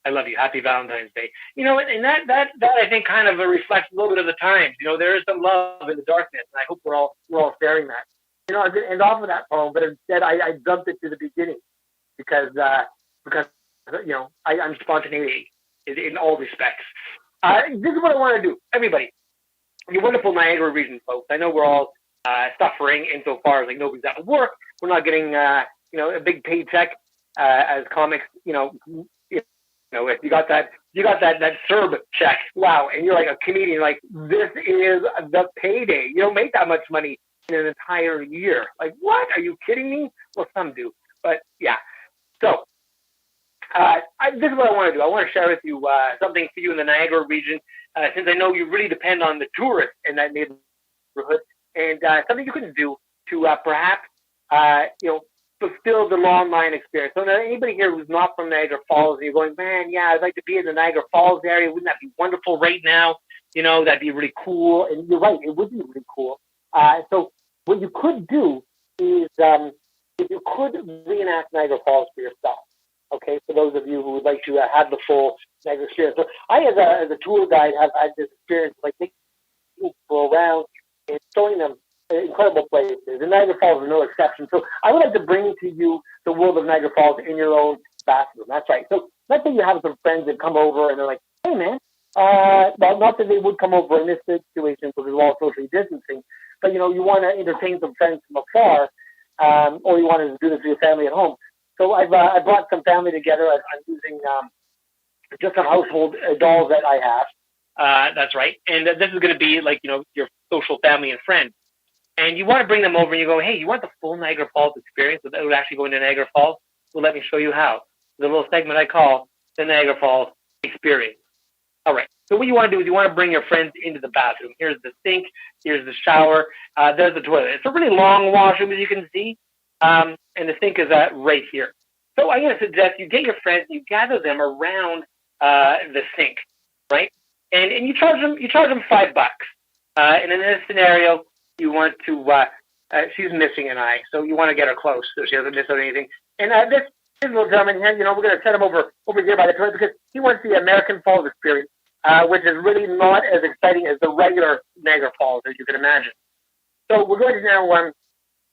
I love you. Happy Valentine's Day. And that I think kind of reflects a little bit of the times. There is some love in the darkness, and I hope we're all sharing that. I was going to end off with that poem, but instead I jumped it to the beginning because I'm spontaneity in all respects. This is what I want to do. Everybody, you wonderful Niagara region folks. I know we're all suffering insofar as nobody's at work. We're not getting a big paycheck as comics. If you got that CERB check, wow, and you're like a comedian, like this is the payday. You don't make that much money in an entire year. Like, what? Are you kidding me? Well, some do, but yeah. So this is what I want to do. I want to share with you something for you in the Niagara region, since I know you really depend on the tourists in that neighborhood, and something you can do to perhaps fulfill the long line experience. So now anybody here who's not from Niagara Falls, and you're going, man, yeah, I'd like to be in the Niagara Falls area. Wouldn't that be wonderful right now? That'd be really cool. And you're right, it would be really cool. So what you could do is if you could reenact Niagara Falls for yourself. Okay, for those of you who would like to have the full Niagara experience. So I, as a tour guide, have had this experience like taking people around and showing them incredible places, and Niagara Falls is no exception. So I would like to bring to you the world of Niagara Falls in your own bathroom. That's right. So let's say you have some friends that come over and they're like, hey man, well, not that they would come over in this situation because we're all socially distancing, but you want to entertain some friends from afar, or you want to do this with your family at home. So I brought some family together. I'm using just some household dolls that I have. That's right. And this is going to be like, your social family and friends. And you want to bring them over and you go, hey, you want the full Niagara Falls experience without actually going to Niagara Falls? Well, let me show you how. The little segment I call the Niagara Falls experience. All right. So what you want to do is you want to bring your friends into the bathroom. Here's the sink. Here's the shower. There's the toilet. It's a really long washroom, as you can see. And the sink is right here. So I'm going to suggest you get your friends, you gather them around the sink, right? And you charge them $5. And in this scenario, you want to, she's missing an eye, so you want to get her close so she doesn't miss out anything. And this little gentleman here, we're going to set him over here by the toilet because he wants the American Falls experience, which is really not as exciting as the regular Niagara Falls, as you can imagine. So we're going to now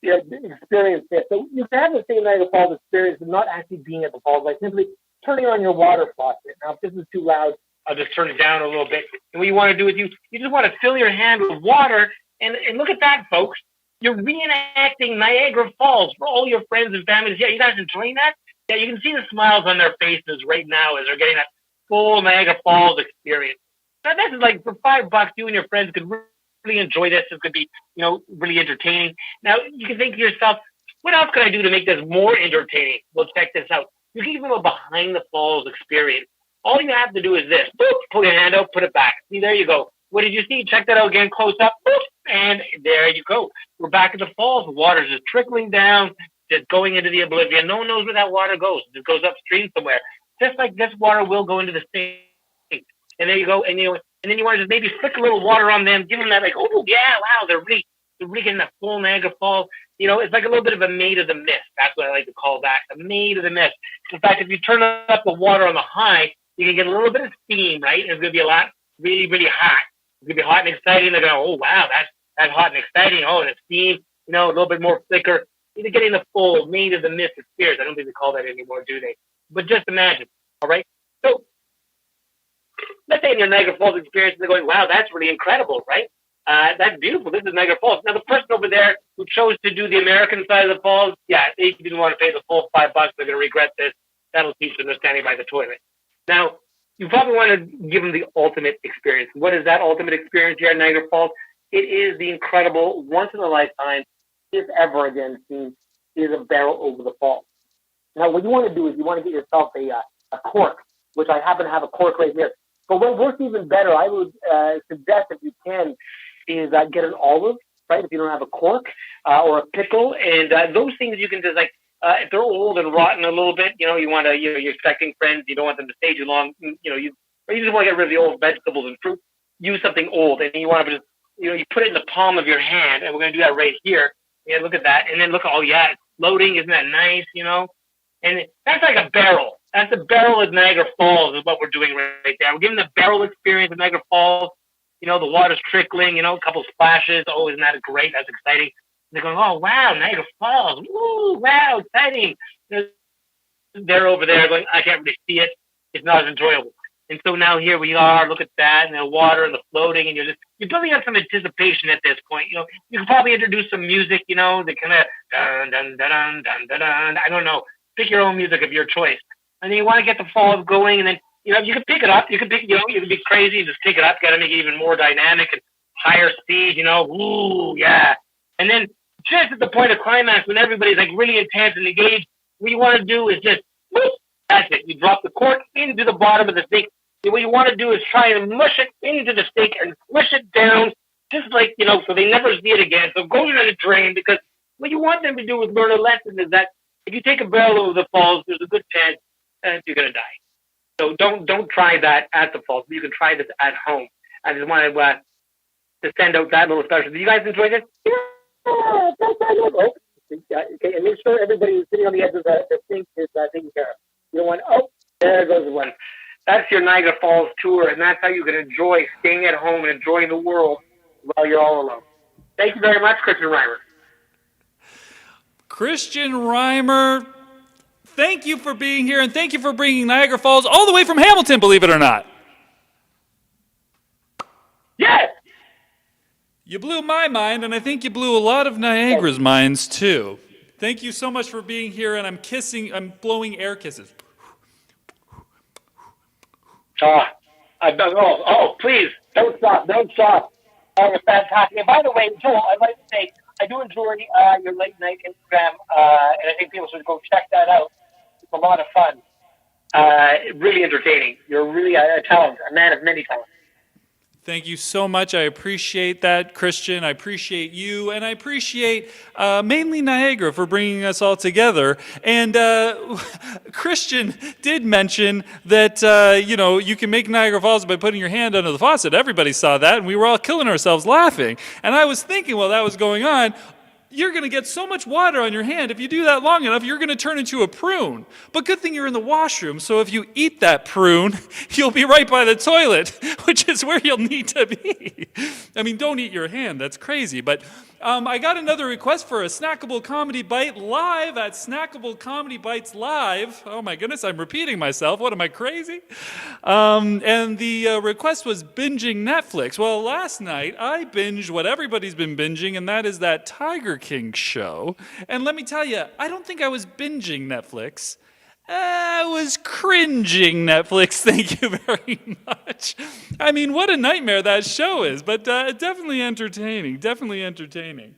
experience this. So you can have the same Niagara Falls experience but not actually being at the falls by simply turning on your water faucet. Now, if this is too loud, I'll just turn it down a little bit. And what you want to do is you just want to fill your hand with water. And look at that, folks. You're reenacting Niagara Falls for all your friends and families. Yeah, you guys enjoying that? Yeah, you can see the smiles on their faces right now as they're getting that full Niagara Falls experience. Now, this is like for $5, you and your friends could really enjoy this. It could be, really entertaining. Now, you can think to yourself, what else can I do to make this more entertaining? Well, check this out. You can give them a behind the falls experience. All you have to do is this. Boop, pull your hand out, put it back. See, there you go. What did you see? Check that out again, close up. Boop, and there you go. We're back at the falls. The water's just trickling down, just going into the oblivion. No one knows where that water goes. It goes upstream somewhere. Just like this water will go into the sink. And there you go. And and then you want to just maybe flick a little water on them, give them that like, oh yeah, wow, they're really getting that full Niagara Falls. You know, it's like a little bit of a maid of the mist. That's what I like to call that, a maid of the mist. In fact, if you turn up the water on the high, you can get a little bit of steam, right? And it's going to be a lot, really, really hot. It's going to be hot and exciting. They're going, oh wow, that's hot and exciting. Oh, and the steam, you know, a little bit more flicker. You're getting the full maid of the mist experience. I don't think they call that anymore, do they? But just imagine, all right? So let's say in your Niagara Falls experience, they're going, wow, that's really incredible, right? That's beautiful. This is Niagara Falls. Now, the person over there who chose to do the American side of the falls, yeah, they didn't want to pay the full $5. They're going to regret this. That'll teach them they're standing by the toilet. Now, you probably want to give them the ultimate experience. What is that ultimate experience here at Niagara Falls? It is the incredible, once-in-a-lifetime, if ever again seen, is a barrel over the falls. Now, what you want to do is you want to get yourself a cork, which I happen to have a cork right here. But what works even better, I would suggest, if you can, is get an olive, right? If you don't have a cork or a pickle, and those things you can just like, if they're old and rotten a little bit, you know, you want to, you know, you're expecting friends, you don't want them to stay too long, you know, or you just want to get rid of the old vegetables and fruit. Use something old, and you want to just, you know, you put it in the palm of your hand, and we're going to do that right here. Yeah, look at that, and then look, oh yeah, it's floating, isn't that nice, you know? And that's like a barrel. That's the barrel of Niagara Falls is what we're doing right there. We're giving the barrel experience of Niagara Falls. You know, the water's trickling, you know, a couple splashes. Oh, isn't that great? That's exciting. And they're going, oh, wow, Niagara Falls. Woo, wow, exciting. They're over there going, I can't really see it. It's not as enjoyable. And so now here we are. Look at that, and the water and the floating, and you're building up some anticipation at this point. You know, you can probably introduce some music, you know, the kind of dun, dun, dun, dun, dun, dun, dun. I don't know. Pick your own music of your choice. And then you want to get the falls going, and then, you know, you can pick it up. You can pick, you know, you can be crazy and just pick it up. Got to make it even more dynamic and higher speed, you know. Ooh, yeah. And then just at the point of climax, when everybody's like really intense and engaged, what you want to do is just, whoop, that's it. You drop the cork into the bottom of the steak. And what you want to do is try and mush it into the steak and push it down, just like, you know, so they never see it again. So go into the drain, because what you want them to do is learn a lesson is that if you take a barrel over the falls, there's a good chance you're going to die. So don't try that at the falls. You can try this at home. I just wanted to send out that little special. Did you guys enjoy this? Yeah, that's okay, and make sure everybody who's sitting on the edge of the sink is taken care of. You don't want, oh, there goes one. That's your Niagara Falls tour, and that's how you can enjoy staying at home and enjoying the world while you're all alone. Thank you very much, Kristian Reimer. Kristian Reimer, thank you for being here, and thank you for bringing Niagara Falls all the way from Hamilton, believe it or not. Yes! You blew my mind, and I think you blew a lot of Niagara's minds, too. Thank you so much for being here, and I'm blowing air kisses. Please, don't stop. Oh, you're fantastic. And by the way, Joel, I'd like to say, I do enjoy your late night Instagram, and I think people should go check that out. It's a lot of fun. Really entertaining. You're really a talent, a man of many talents. Thank you so much. I appreciate that, Kristian. I appreciate you, and I appreciate mainly Niagara for bringing us all together. And Kristian did mention that you know, you can make Niagara Falls by putting your hand under the faucet. Everybody saw that, and we were all killing ourselves laughing. And I was thinking while that was going on, you're going to get so much water on your hand. If you do that long enough, you're going to turn into a prune. But good thing you're in the washroom, so if you eat that prune, you'll be right by the toilet, which is where you'll need to be. I mean, don't eat your hand. That's crazy. But I got another request for a Snackable Comedy Bite live at Snackable Comedy Bites Live. Oh my goodness, I'm repeating myself. What, am I crazy? And the request was binging Netflix. Well, last night I binged what everybody's been binging, and that is that Tiger King show. And let me tell you, I don't think I was binging Netflix. I was cringing Netflix, thank you very much. I mean, what a nightmare that show is, but definitely entertaining, definitely entertaining.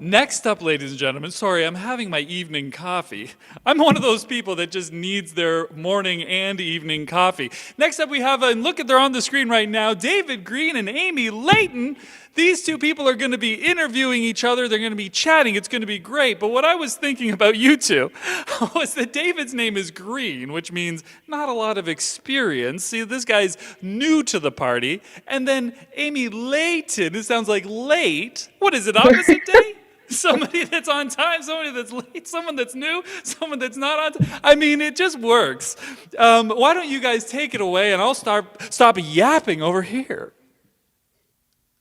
Next up, ladies and gentlemen, sorry, I'm having my evening coffee. I'm one of those people that just needs their morning and evening coffee. Next up, we have, and look at, they're on the screen right now, David Green and Amy Layton. These two people are going to be interviewing each other. They're going to be chatting. It's going to be great. But what I was thinking about you two was that David's name is Green, which means not a lot of experience. See, this guy's new to the party. And then Amy Layton, it sounds like late. What is it, opposite day? Somebody that's on time, somebody that's late, someone that's new, someone that's not on time. I mean, it just works. Why don't you guys take it away, and I'll stop yapping over here.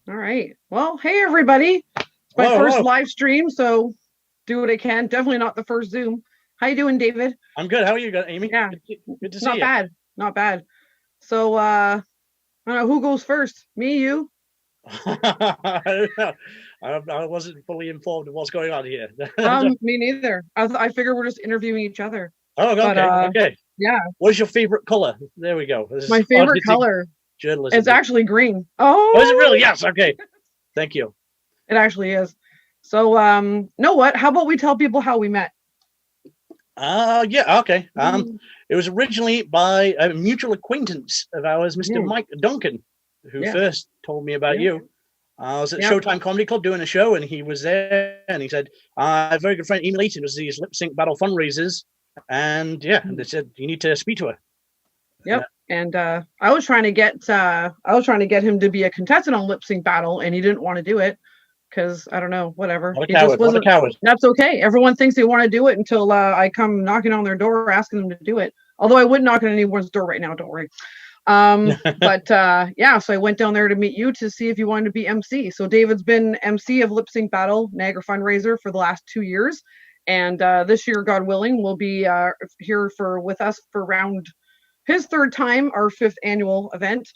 All right. Well, hey, everybody. It's my first live stream, so do what I can. Definitely not the first Zoom. How you doing, David? I'm good. How are you, Amy? Yeah. Good to see you. Not bad. Not bad. So, I don't know, who goes first? Me, you? I don't know. I wasn't fully informed of what's going on here. Me neither. I figure we're just interviewing each other. Oh, okay. Okay. Yeah. What's your favorite color? There we go. My favorite color. Journalism. It's actually green. Oh, is it really? Yes. Okay. Thank you. It actually is. So, know what? How about we tell people how we met? Yeah. Okay. It was originally by a mutual acquaintance of ours, Mr. Mike Duncan, who first told me about you. I was at Showtime Comedy Club doing a show, and he was there, and he said, a very good friend, Amy Layton, was these lip sync battle fundraisers, and they said, you need to speak to her. Yep. And I was trying to get him to be a contestant on Lip Sync Battle, and he didn't want to do it because I don't know, whatever. What a coward. That's okay. Everyone thinks they want to do it until I come knocking on their door asking them to do it. Although I wouldn't knock on anyone's door right now, don't worry. But so I went down there to meet you to see if you wanted to be MC. So David's been MC of Lip Sync Battle, Niagara Fundraiser for the last 2 years. And this year, God willing, will be here with us for his third time, our 5th annual event.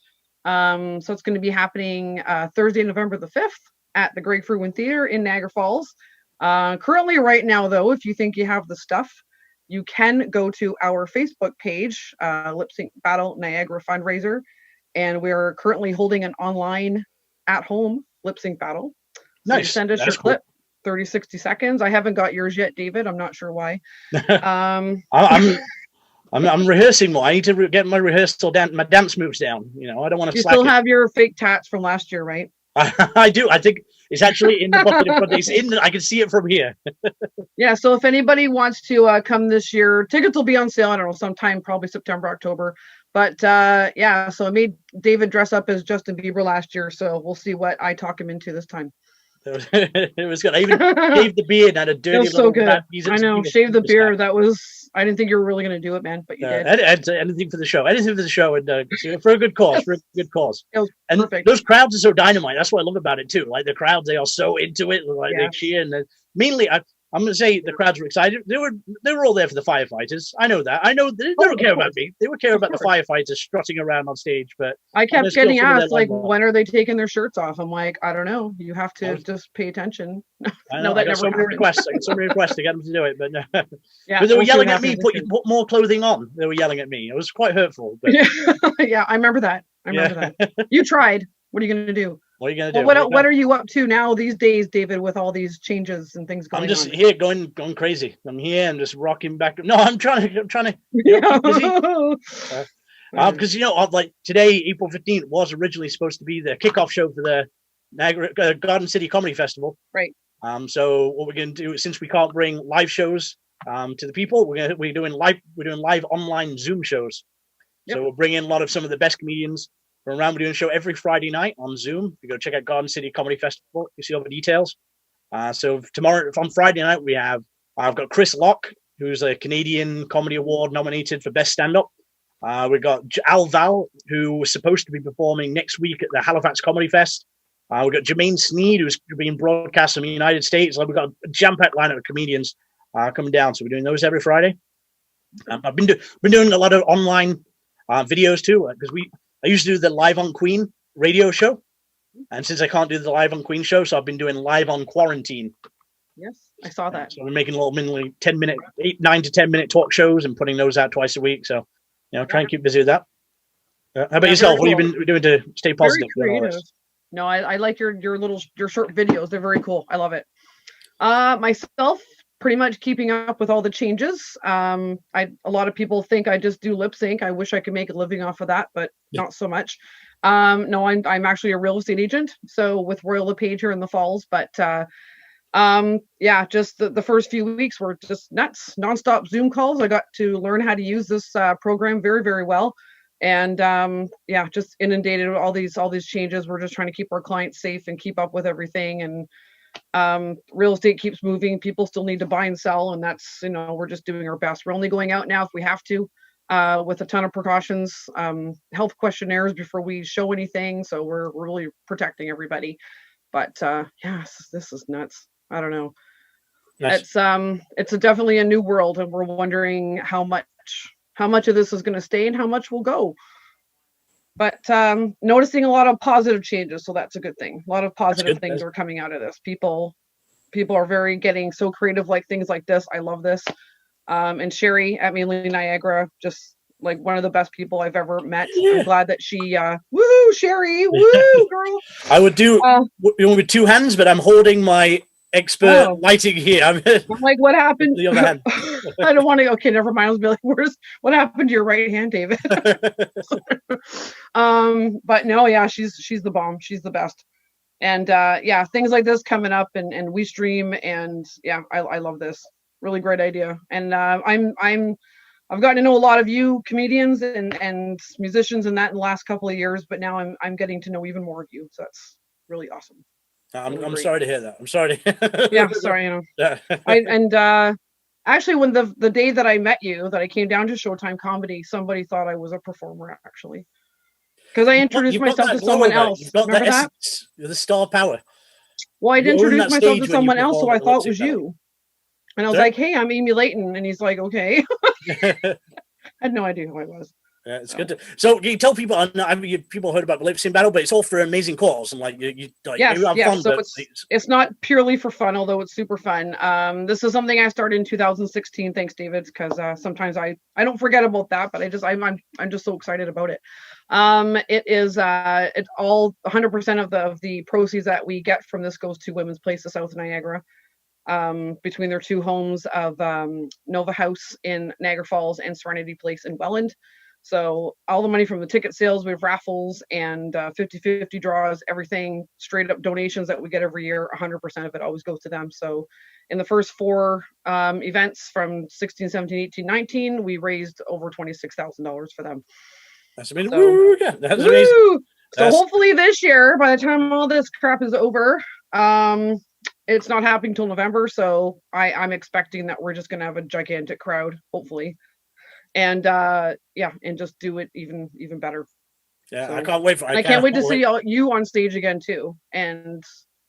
So it's going to be happening Thursday, November the 5th at the Greg Fruin Theater in Niagara Falls. Currently right now, though, if you think you have the stuff, you can go to our Facebook page, Lip Sync Battle Niagara Fundraiser, and we're currently holding an online at-home lip sync battle. So nice. Send us your clip, 30, 60 seconds. I haven't got yours yet, David. I'm not sure why. I'm rehearsing more. I need to get my rehearsal down, my dance moves down. You know, I don't want to. You still have your fake tats from last year, right? I do. I think it's actually in the bucket, but it's in. I can see it from here. Yeah. So if anybody wants to come this year, tickets will be on sale. I don't know, sometime probably September, October. But so I made David dress up as Justin Bieber last year. So we'll see what I talk him into this time. It was good. I even shaved the beard and had a dirty little so good. I know, shave the beard. That was. I didn't think you were really going to do it, man, but you did. Anything for the show. Anything for the show, and for a good cause. For a good cause. It was and perfect. Those crowds are so dynamite. That's what I love about it too. Like the crowds, they are so into it. Like they cheer. And mainly, I'm going to say the crowds were excited. They were all there for the firefighters. I know that. I know they don't care about me. They would care about the firefighters strutting around on stage. But I kept getting asked, like, when are they taking their shirts off? I'm like, I don't know. You have to just pay attention. I know, that never so many requests. I got so many requests to get them to do it, but but they were yelling at me. Put more clothing on. They were yelling at me. It was quite hurtful. But yeah, I remember that. That. You tried. What are you going to do? What are you going to do? What are you up to now these days, David, with all these changes and things going on? I'm just here going crazy. I'm here. I'm just rocking back. No, I'm trying to keep busy. Because like today, April 15th was originally supposed to be the kickoff show for the Niagara Garden City Comedy Festival. Right. So what we're going to do, since we can't bring live shows to the people, we're doing live online Zoom shows. Yep. So we'll bring in a lot of some of the best comedians from around. We're doing a show every Friday night on Zoom. You go check out Garden City Comedy Festival. You see all the details. So tomorrow, on Friday night, I've got Chris Locke, who's a Canadian Comedy Award nominated for Best Stand-Up. We've got Al Val, who was supposed to be performing next week at the Halifax Comedy Fest. We've got Jermaine Sneed, who's being broadcast in the United States. We've got a jam-packed lineup of comedians coming down. So we're doing those every Friday. I've been doing a lot of online videos too, because I used to do the Live on Queen radio show. And since I can't do the Live on Queen show, so I've been doing Live on Quarantine. Yes, I saw that. So we're making little 9 to 10 minute talk shows and putting those out twice a week. So, try and keep busy with that. How about yourself? What have you been doing to stay positive? Very creative. No, I like your short videos. They're very cool. I love it. Myself, pretty much keeping up with all the changes. A lot of people think I just do lip sync. I wish I could make a living off of that, but not so much. No, I'm actually a real estate agent. So with Royal LePage here in the Falls, but yeah, just the first few weeks were just nuts, nonstop Zoom calls. I got to learn how to use this program very, very well. And yeah, just inundated with all these changes. We're just trying to keep our clients safe and keep up with everything. And real estate keeps moving. People still need to buy and sell, and that's, we're just doing our best. We're only going out now if we have to, with a ton of precautions, health questionnaires before we show anything. So we're really protecting everybody. But yeah, this is nuts. I don't know. Nice. It's definitely a new world, and we're wondering how much of this is going to stay and how much will go. But noticing a lot of positive changes, so that's a good thing. A lot of positive things are coming out of this. People are getting so creative, like things like this. I love this. And Sherry at mainly Niagara, just like one of the best people I've ever met. I'm glad that she, woo, Sherry, woo, girl. I would do with two hands, but I'm holding my expert lighting here. I'm like, what happened? The other hand. I don't want to. Okay, never mind. I was like, what happened to your right hand, David? But no, yeah, she's the bomb. She's the best. And yeah, things like this coming up, and WeeStreem, and yeah, I love this. Really great idea. And I've gotten to know a lot of you comedians and musicians and that in the last couple of years, but now I'm getting to know even more of you. So that's really awesome. I'm sorry to hear that. I'm sorry. Yeah, sorry. Yeah. Actually, when the day that I met you, that I came down to Showtime Comedy, somebody thought I was a performer, actually, because I introduced myself to someone else. Remember that? You're the star power. Well, I'd introduced myself to someone else, so I thought it was you. And I was like, "Hey, I'm Amy Layton," and he's like, "Okay." I had no idea who I was. Yeah, it's good. So you tell people, I mean, people heard about the lip sync battle, but it's all for an amazing cause, and like you have fun. So it's not purely for fun, although it's super fun. This is something I started in 2016. Thanks, David, because sometimes I don't forget about that, but I'm just so excited about it. It's all 100% of the proceeds that we get from this goes to Women's Place of South Niagara. Between their two homes of Nova House in Niagara Falls and Serenity Place in Welland. So all the money from the ticket sales, we have raffles and 50-50 draws, everything straight up donations that we get every year. 100% of it always goes to them. So in the first four events from 16, 17, 18, 19, we raised over $26,000 for them. That's amazing. So, that's amazing. So hopefully this year, by the time all this crap is over, it's not happening till November. So I'm expecting that we're just going to have a gigantic crowd, hopefully. And yeah, and just do it even better. Yeah, so, I can't wait for. I can't wait to see you on stage again too. And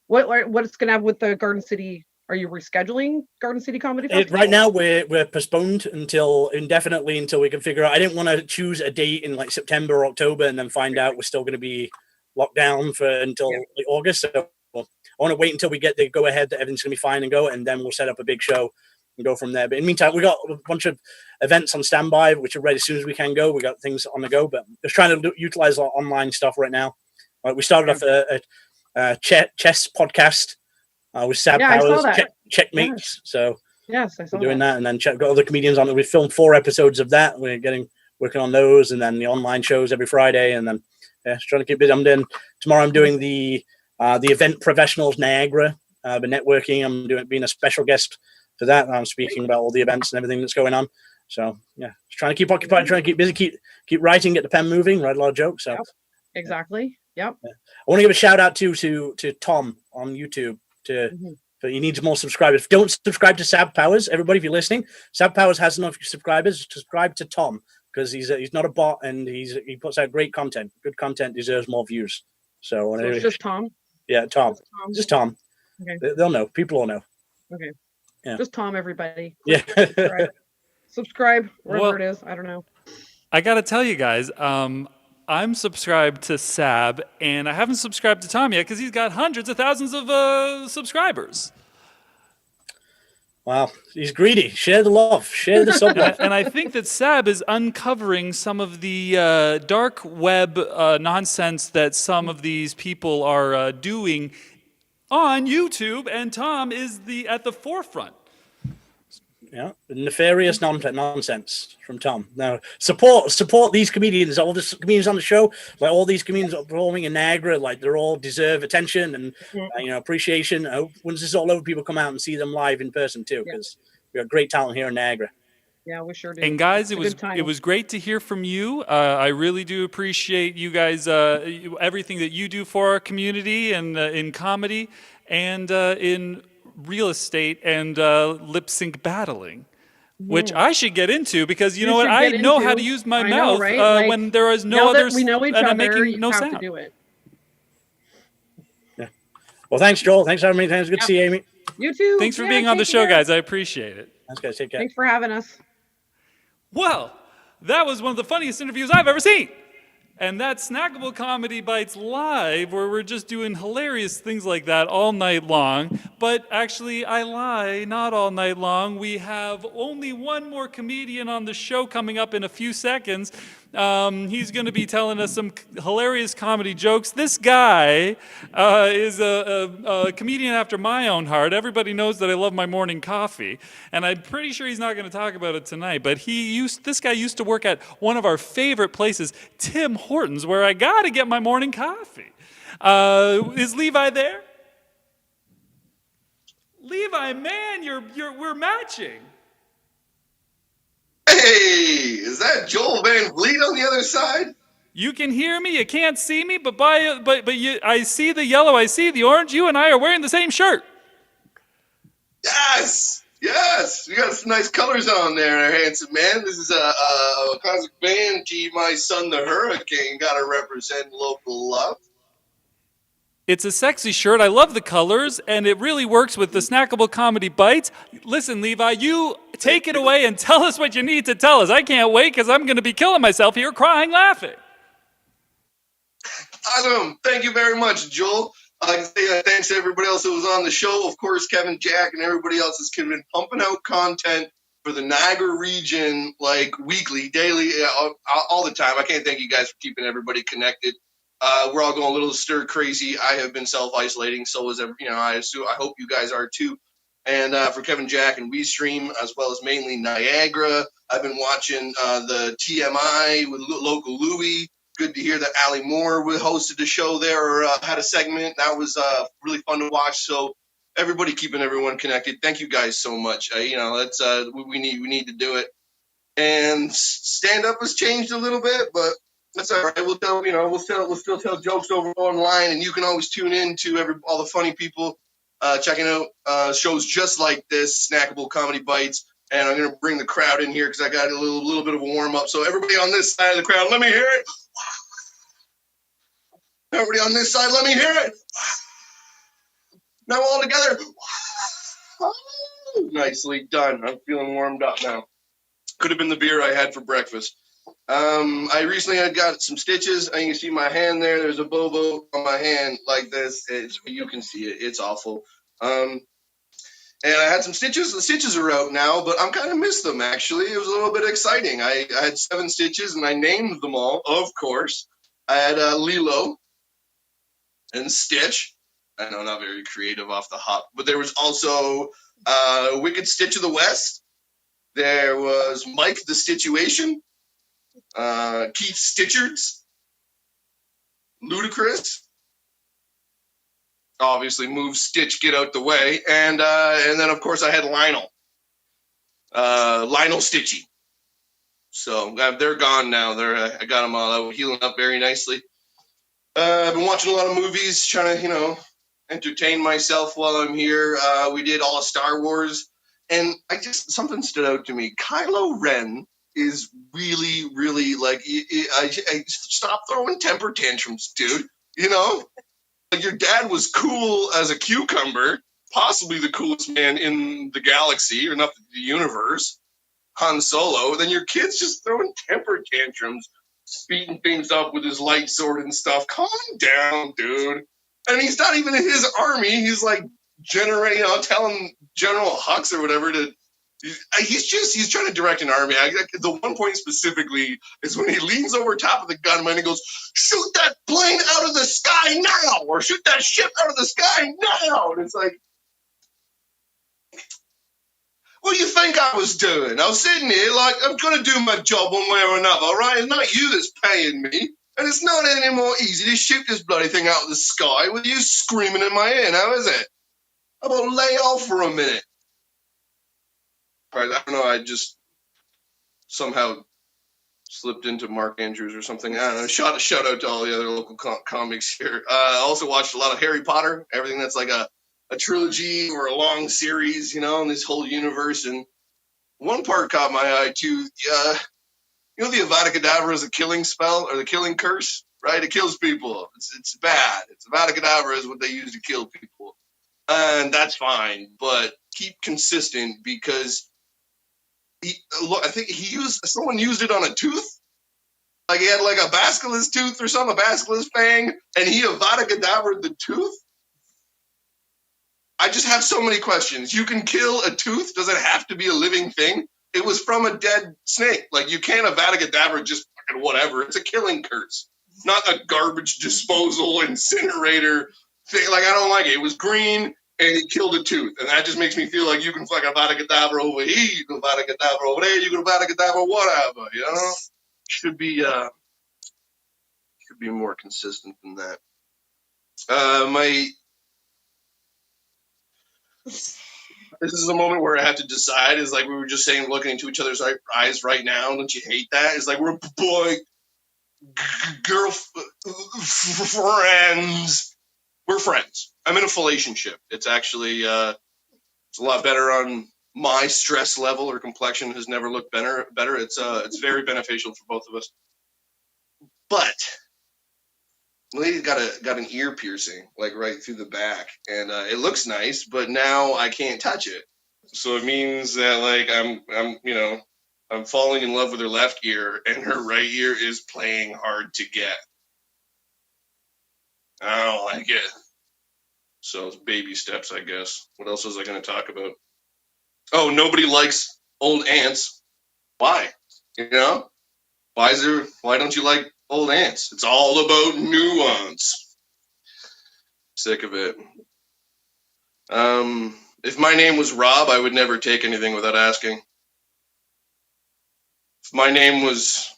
what it's gonna have with the Garden City? Are you rescheduling Garden City Comedy Festival? Right now we're postponed indefinitely until we can figure out. I didn't want to choose a date in like September or October and then find out we're still going to be locked down until like August. So I want to wait until we get the go ahead that everything's going to be fine and go, and then we'll set up a big show and go from there. But in the meantime, we got a bunch of events on standby, which are ready as soon as we can go. We got things on the go, but just trying to utilize our online stuff right now. We started off a chess podcast with Sab Powers, Checkmates. So yes, I saw we're doing that, and then got other comedians on it. We filmed 4 episodes of that. We're working on those, and then the online shows every Friday, and then just trying to keep busy. Tomorrow I'm doing the event professionals Niagara, the networking. I'm being a special guest for that. I'm speaking about all the events and everything that's going on. So yeah, just trying to keep occupied, trying to keep busy, keep writing, get the pen moving, write a lot of jokes. So exactly. Yep. I want to give a shout out to Tom on YouTube but he needs more subscribers. Don't subscribe to Sab Powers, everybody. If you're listening, Sab Powers has enough subscribers. Subscribe to Tom because he's not a bot and he puts out great content. Good content deserves more views. So it's just Tom. Yeah, Tom. Just Tom. Okay. They'll know. People will know. Okay. Yeah. Just Tom, everybody. Yeah. Subscribe wherever it is. I don't know. I got to tell you guys, I'm subscribed to Sab, and I haven't subscribed to Tom yet because he's got hundreds of thousands of subscribers. Wow, he's greedy. Share the love. Share the sub love. And I think that Sab is uncovering some of the dark web nonsense that some of these people are doing on YouTube, and Tom is at the forefront. Yeah, nefarious nonsense from Tom. Now support these comedians, all the comedians on the show, like all these comedians are performing in Niagara, like they all deserve attention and appreciation. I hope once this is all over, people come out and see them live in person too, because we have great talent here in Niagara. Yeah, we sure do. And guys, it was great to hear from you. I really do appreciate you guys, everything that you do for our community and in comedy and in real estate and lip sync battling, which I should get into because you know what? I know how to use my mouth when there is no other. We know each and other. I'm making no have sound. To do it. Yeah. Well, thanks, Joel. Thanks for having me. Thanks. Good to see you, Amy. You too. Thanks for being on the show, guys. I appreciate it. Thanks, guys. Take care. Thanks for having us. Well, that was one of the funniest interviews I've ever seen. And that's Snackable Comedy Bites Live, where we're just doing hilarious things like that all night long. But actually, I lie, not all night long. We have only one more comedian on the show coming up in a few seconds. He's going to be telling us some hilarious comedy jokes. This guy is a comedian after my own heart. Everybody knows that I love my morning coffee, and I'm pretty sure he's not going to talk about it tonight. But this guy used to work at one of our favorite places, Tim Hortons, where I got to get my morning coffee. Is Levi there? Levi, man, we're matching. Hey, is that Joel Van Vliet on the other side? You can hear me, you can't see me, but I see the yellow, I see the orange. You and I are wearing the same shirt. Yes, you got some nice colors on there, handsome man. This is a classic band, G, My Son the Hurricane. Got to represent local love. It's a sexy shirt. I love the colors, and it really works with the Snackable Comedy Bites. Listen, Levi, you take it away and tell us what you need to tell us. I can't wait because I'm going to be killing myself here crying, laughing. Awesome. Thank you very much, Joel. I'd like to say thanks to everybody else that was on the show. Of course, Kevin, Jack, and everybody else has been pumping out content for the Niagara region, like weekly, daily, all the time. I can't thank you guys for keeping everybody connected. We're all going a little stir crazy. I have been self-isolating, so is I hope you guys are too. And for Kevin, Jack, and WeeStream, as well as mainly Niagara, I've been watching the TMI with local Louie. Good to hear that Allie Moore hosted the show there or had a segment. That was really fun to watch. So everybody keeping everyone connected. Thank you guys so much. That's we need to do it. And stand up has changed a little bit, but that's all right. We'll still tell jokes over online, and you can always tune in to all the funny people checking out shows just like this, Snackable Comedy Bites. And I'm gonna bring the crowd in here because I got a little bit of a warm up. So everybody on this side of the crowd, let me hear it. Everybody on this side, let me hear it. Now all together. Nicely done. I'm feeling warmed up now. Could have been the beer I had for breakfast. I recently had got some stitches. You can see my hand there. There's a bobo on my hand like this. You can see it. It's awful. And I had some stitches. The stitches are out now, but I'm kind of missed them, actually. It was a little bit exciting. I had 7 stitches, and I named them all, of course. I had Lilo and Stitch. I know, not very creative off the hop. But there was also Wicked Stitch of the West. There was Mike the Stituation. Keith Stitchards. Ludacris. Obviously, move, Stitch, get out the way. And then, of course, I had Lionel. Lionel Stitchy. So they're gone now. I got them all out, healing up very nicely. I've been watching a lot of movies, trying to, entertain myself while I'm here. We did all of Star Wars. And something stood out to me. Kylo Ren is really, really, stop throwing temper tantrums, dude. Like, your dad was cool as a cucumber, possibly the coolest man in the galaxy, or not the universe, Han Solo. Then your kid's just throwing temper tantrums, speeding things up with his light sword and stuff. Calm down, dude. And he's not even in his army. He's like telling General Hux or whatever to He's trying to direct an army. The one point specifically is when he leans over top of the gunman and he goes, "Shoot that plane out of the sky now!" or "Shoot that ship out of the sky now!" And it's like, what do you think I was doing? I was sitting here like, I'm going to do my job one way or another, all right? It's not you that's paying me. And it's not any more easy to shoot this bloody thing out of the sky with you screaming in my ear, now is it? How about lay off for a minute? All right, I don't know, I just somehow slipped into Mark Andrews or something. I don't know, shout out to all the other local comics here. I also watched a lot of Harry Potter, everything that's like a trilogy or a long series, you know, in this whole universe. And one part caught my eye too. You know, the Avada Kedavra is a killing spell or the killing curse, right? It kills people. It's bad. It's Avada Kedavra is what they use to kill people, and that's fine. But keep consistent because I think someone used it on a tooth. Like he had like a basilisk tooth or something, a basilisk fang, and he Avada Kedavra the tooth. I just have so many questions. You can kill a tooth. Does it have to be a living thing? It was from a dead snake. Like, you can't Avada Kedavra just fucking whatever. It's a killing curse, not a garbage disposal incinerator thing. Like, I don't like it. It was green, and it killed a tooth. And that just makes me feel like you can fucking Avada Kedavra over here, you can Avada Kedavra over there, you can Avada Kedavra whatever, you know? Should be more consistent than that. This is a moment where I have to decide. Is like we were just saying, looking into each other's eyes right now. Don't you hate that? It's like we're friends. We're friends. I'm in a relationship. It's actually it's a lot better on my stress level or complexion has never looked better. It's very beneficial for both of us. But the lady got an ear piercing, like right through the back, and it looks nice, but now I can't touch it. So it means that like I'm falling in love with her left ear, and her right ear is playing hard to get. I don't like it. So it's baby steps, I guess. What else was I going to talk about? Oh, nobody likes old ants. Why? You know? Why don't you like old ants? It's all about nuance. Sick of it. If my name was Rob, I would never take anything without asking. If my name was...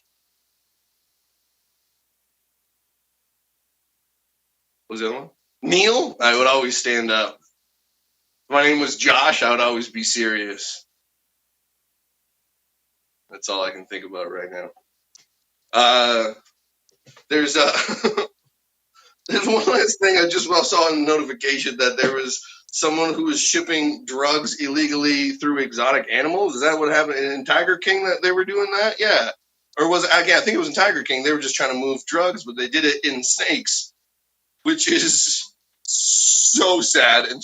What was the other one? Neil, I would always stand up. If my name was Josh, I would always be serious. That's all I can think about right now. There's one last thing. I just saw in the notification that there was someone who was shipping drugs illegally through exotic animals. Is that what happened in Tiger King that they were doing that? Yeah. Or was it, I think it was in Tiger King. They were just trying to move drugs, but they did it in snakes, which is so sad and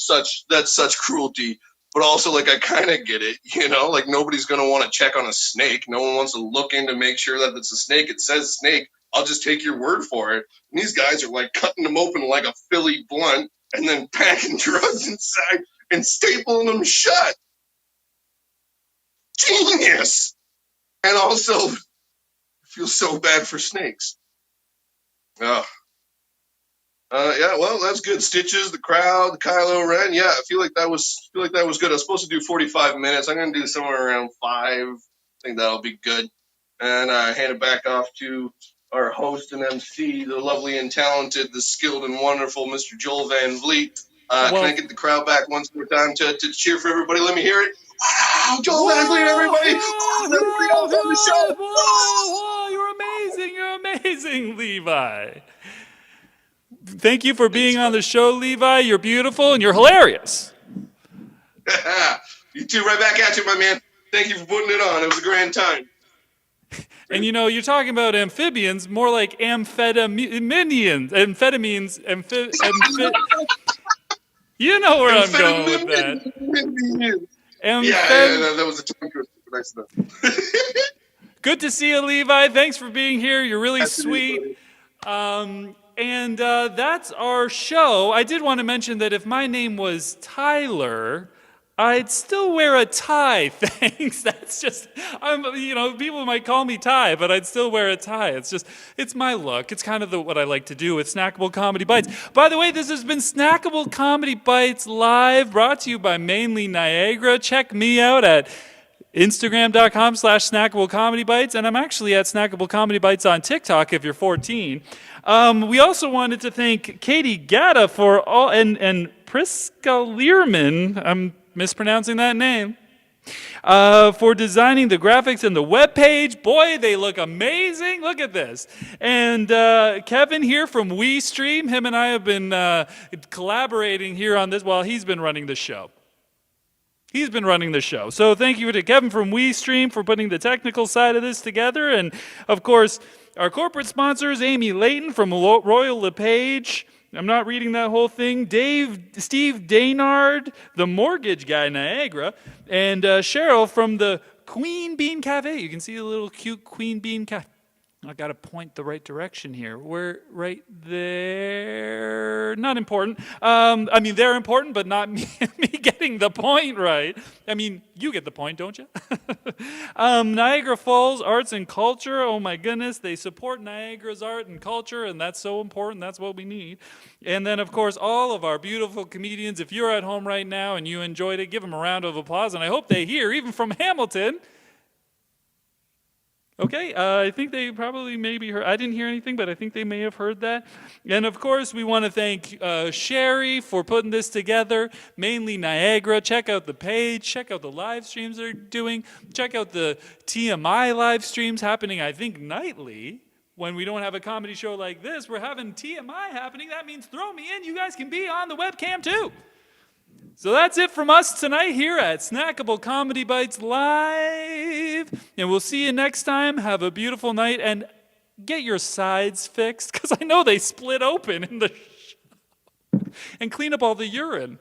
that's such cruelty. But also, like, I kind of get it, you know? Like, nobody's going to want to check on a snake. No one wants to look in to make sure that it's a snake. It says snake. I'll just take your word for it. And these guys are, like, cutting them open like a Philly blunt and then packing drugs inside and stapling them shut. Genius! And also, I feel so bad for snakes. Oh. Yeah, well, that's good. Stitches, the crowd, the Kylo Ren. Yeah, I feel like that was good. I was supposed to do 45 minutes. I'm gonna do somewhere around 5. I think that'll be good. And I hand it back off to our host and MC, the lovely and talented, the skilled and wonderful Mr. Joel Van Vliet. Can I get the crowd back once more time to cheer for everybody? Let me hear it. Wow, Joel Van Vliet, everybody! On the show. Whoa, you're amazing! You're amazing, Levi. Thank you for being on the show, Levi. You're beautiful and you're hilarious. You too, right back at you, my man. Thank you for putting it on. It was a grand time. And you know, you're talking about amphibians, more like amphetamines. You know where I'm going with that. Yeah, that was a tongue twister. Nice enough. Good to see you, Levi. Thanks for being here. You're really Nice to sweet. meet you, And that's our show. I did want to mention that if my name was Tyler, I'd still wear a tie, thanks. That's just, people might call me Ty, but I'd still wear a tie. It's my look. It's kind of what I like to do with Snackable Comedy Bites. By the way, this has been Snackable Comedy Bites Live, brought to you by mainly Niagara. Check me out at Instagram.com/Snackable Comedy Bites, and I'm actually at Snackable Comedy Bites on TikTok if you're 14. We also wanted to thank Katie Gatta for all, and Priska Learman, I'm mispronouncing that name, for designing the graphics and the webpage. Boy, they look amazing. Look at this. And Kevin here from WeeStreem, him and I have been collaborating here on this while he's been running the show. He's been running the show. So thank you to Kevin from WeeStreem for putting the technical side of this together. And, of course, our corporate sponsors, Amy Layton from Royal LePage. I'm not reading that whole thing. Steve Daynard, the mortgage guy, Niagara. And Cheryl from the Queen Bean Cafe. You can see the little cute Queen Bean Cafe. I got to point the right direction here. We're right there. Not important. They're important, but not me getting the point right. You get the point, don't you? Niagara Falls Arts and Culture. Oh my goodness, they support Niagara's art and culture, and that's so important. That's what we need. And then, of course, all of our beautiful comedians. If you're at home right now and you enjoyed it, give them a round of applause. And I hope they hear, even from Hamilton. Okay, I think they probably maybe heard. I didn't hear anything, but I think they may have heard that. And of course, we want to thank Sherry for putting this together, mainly Niagara. Check out the page, check out the live streams they're doing, check out the TMI live streams happening, I think, nightly. When we don't have a comedy show like this, we're having TMI happening. That means throw me in. You guys can be on the webcam too. So that's it from us tonight here at Snackable Comedy Bites Live. And we'll see you next time. Have a beautiful night. And get your sides fixed, because I know they split open in the show. And clean up all the urine.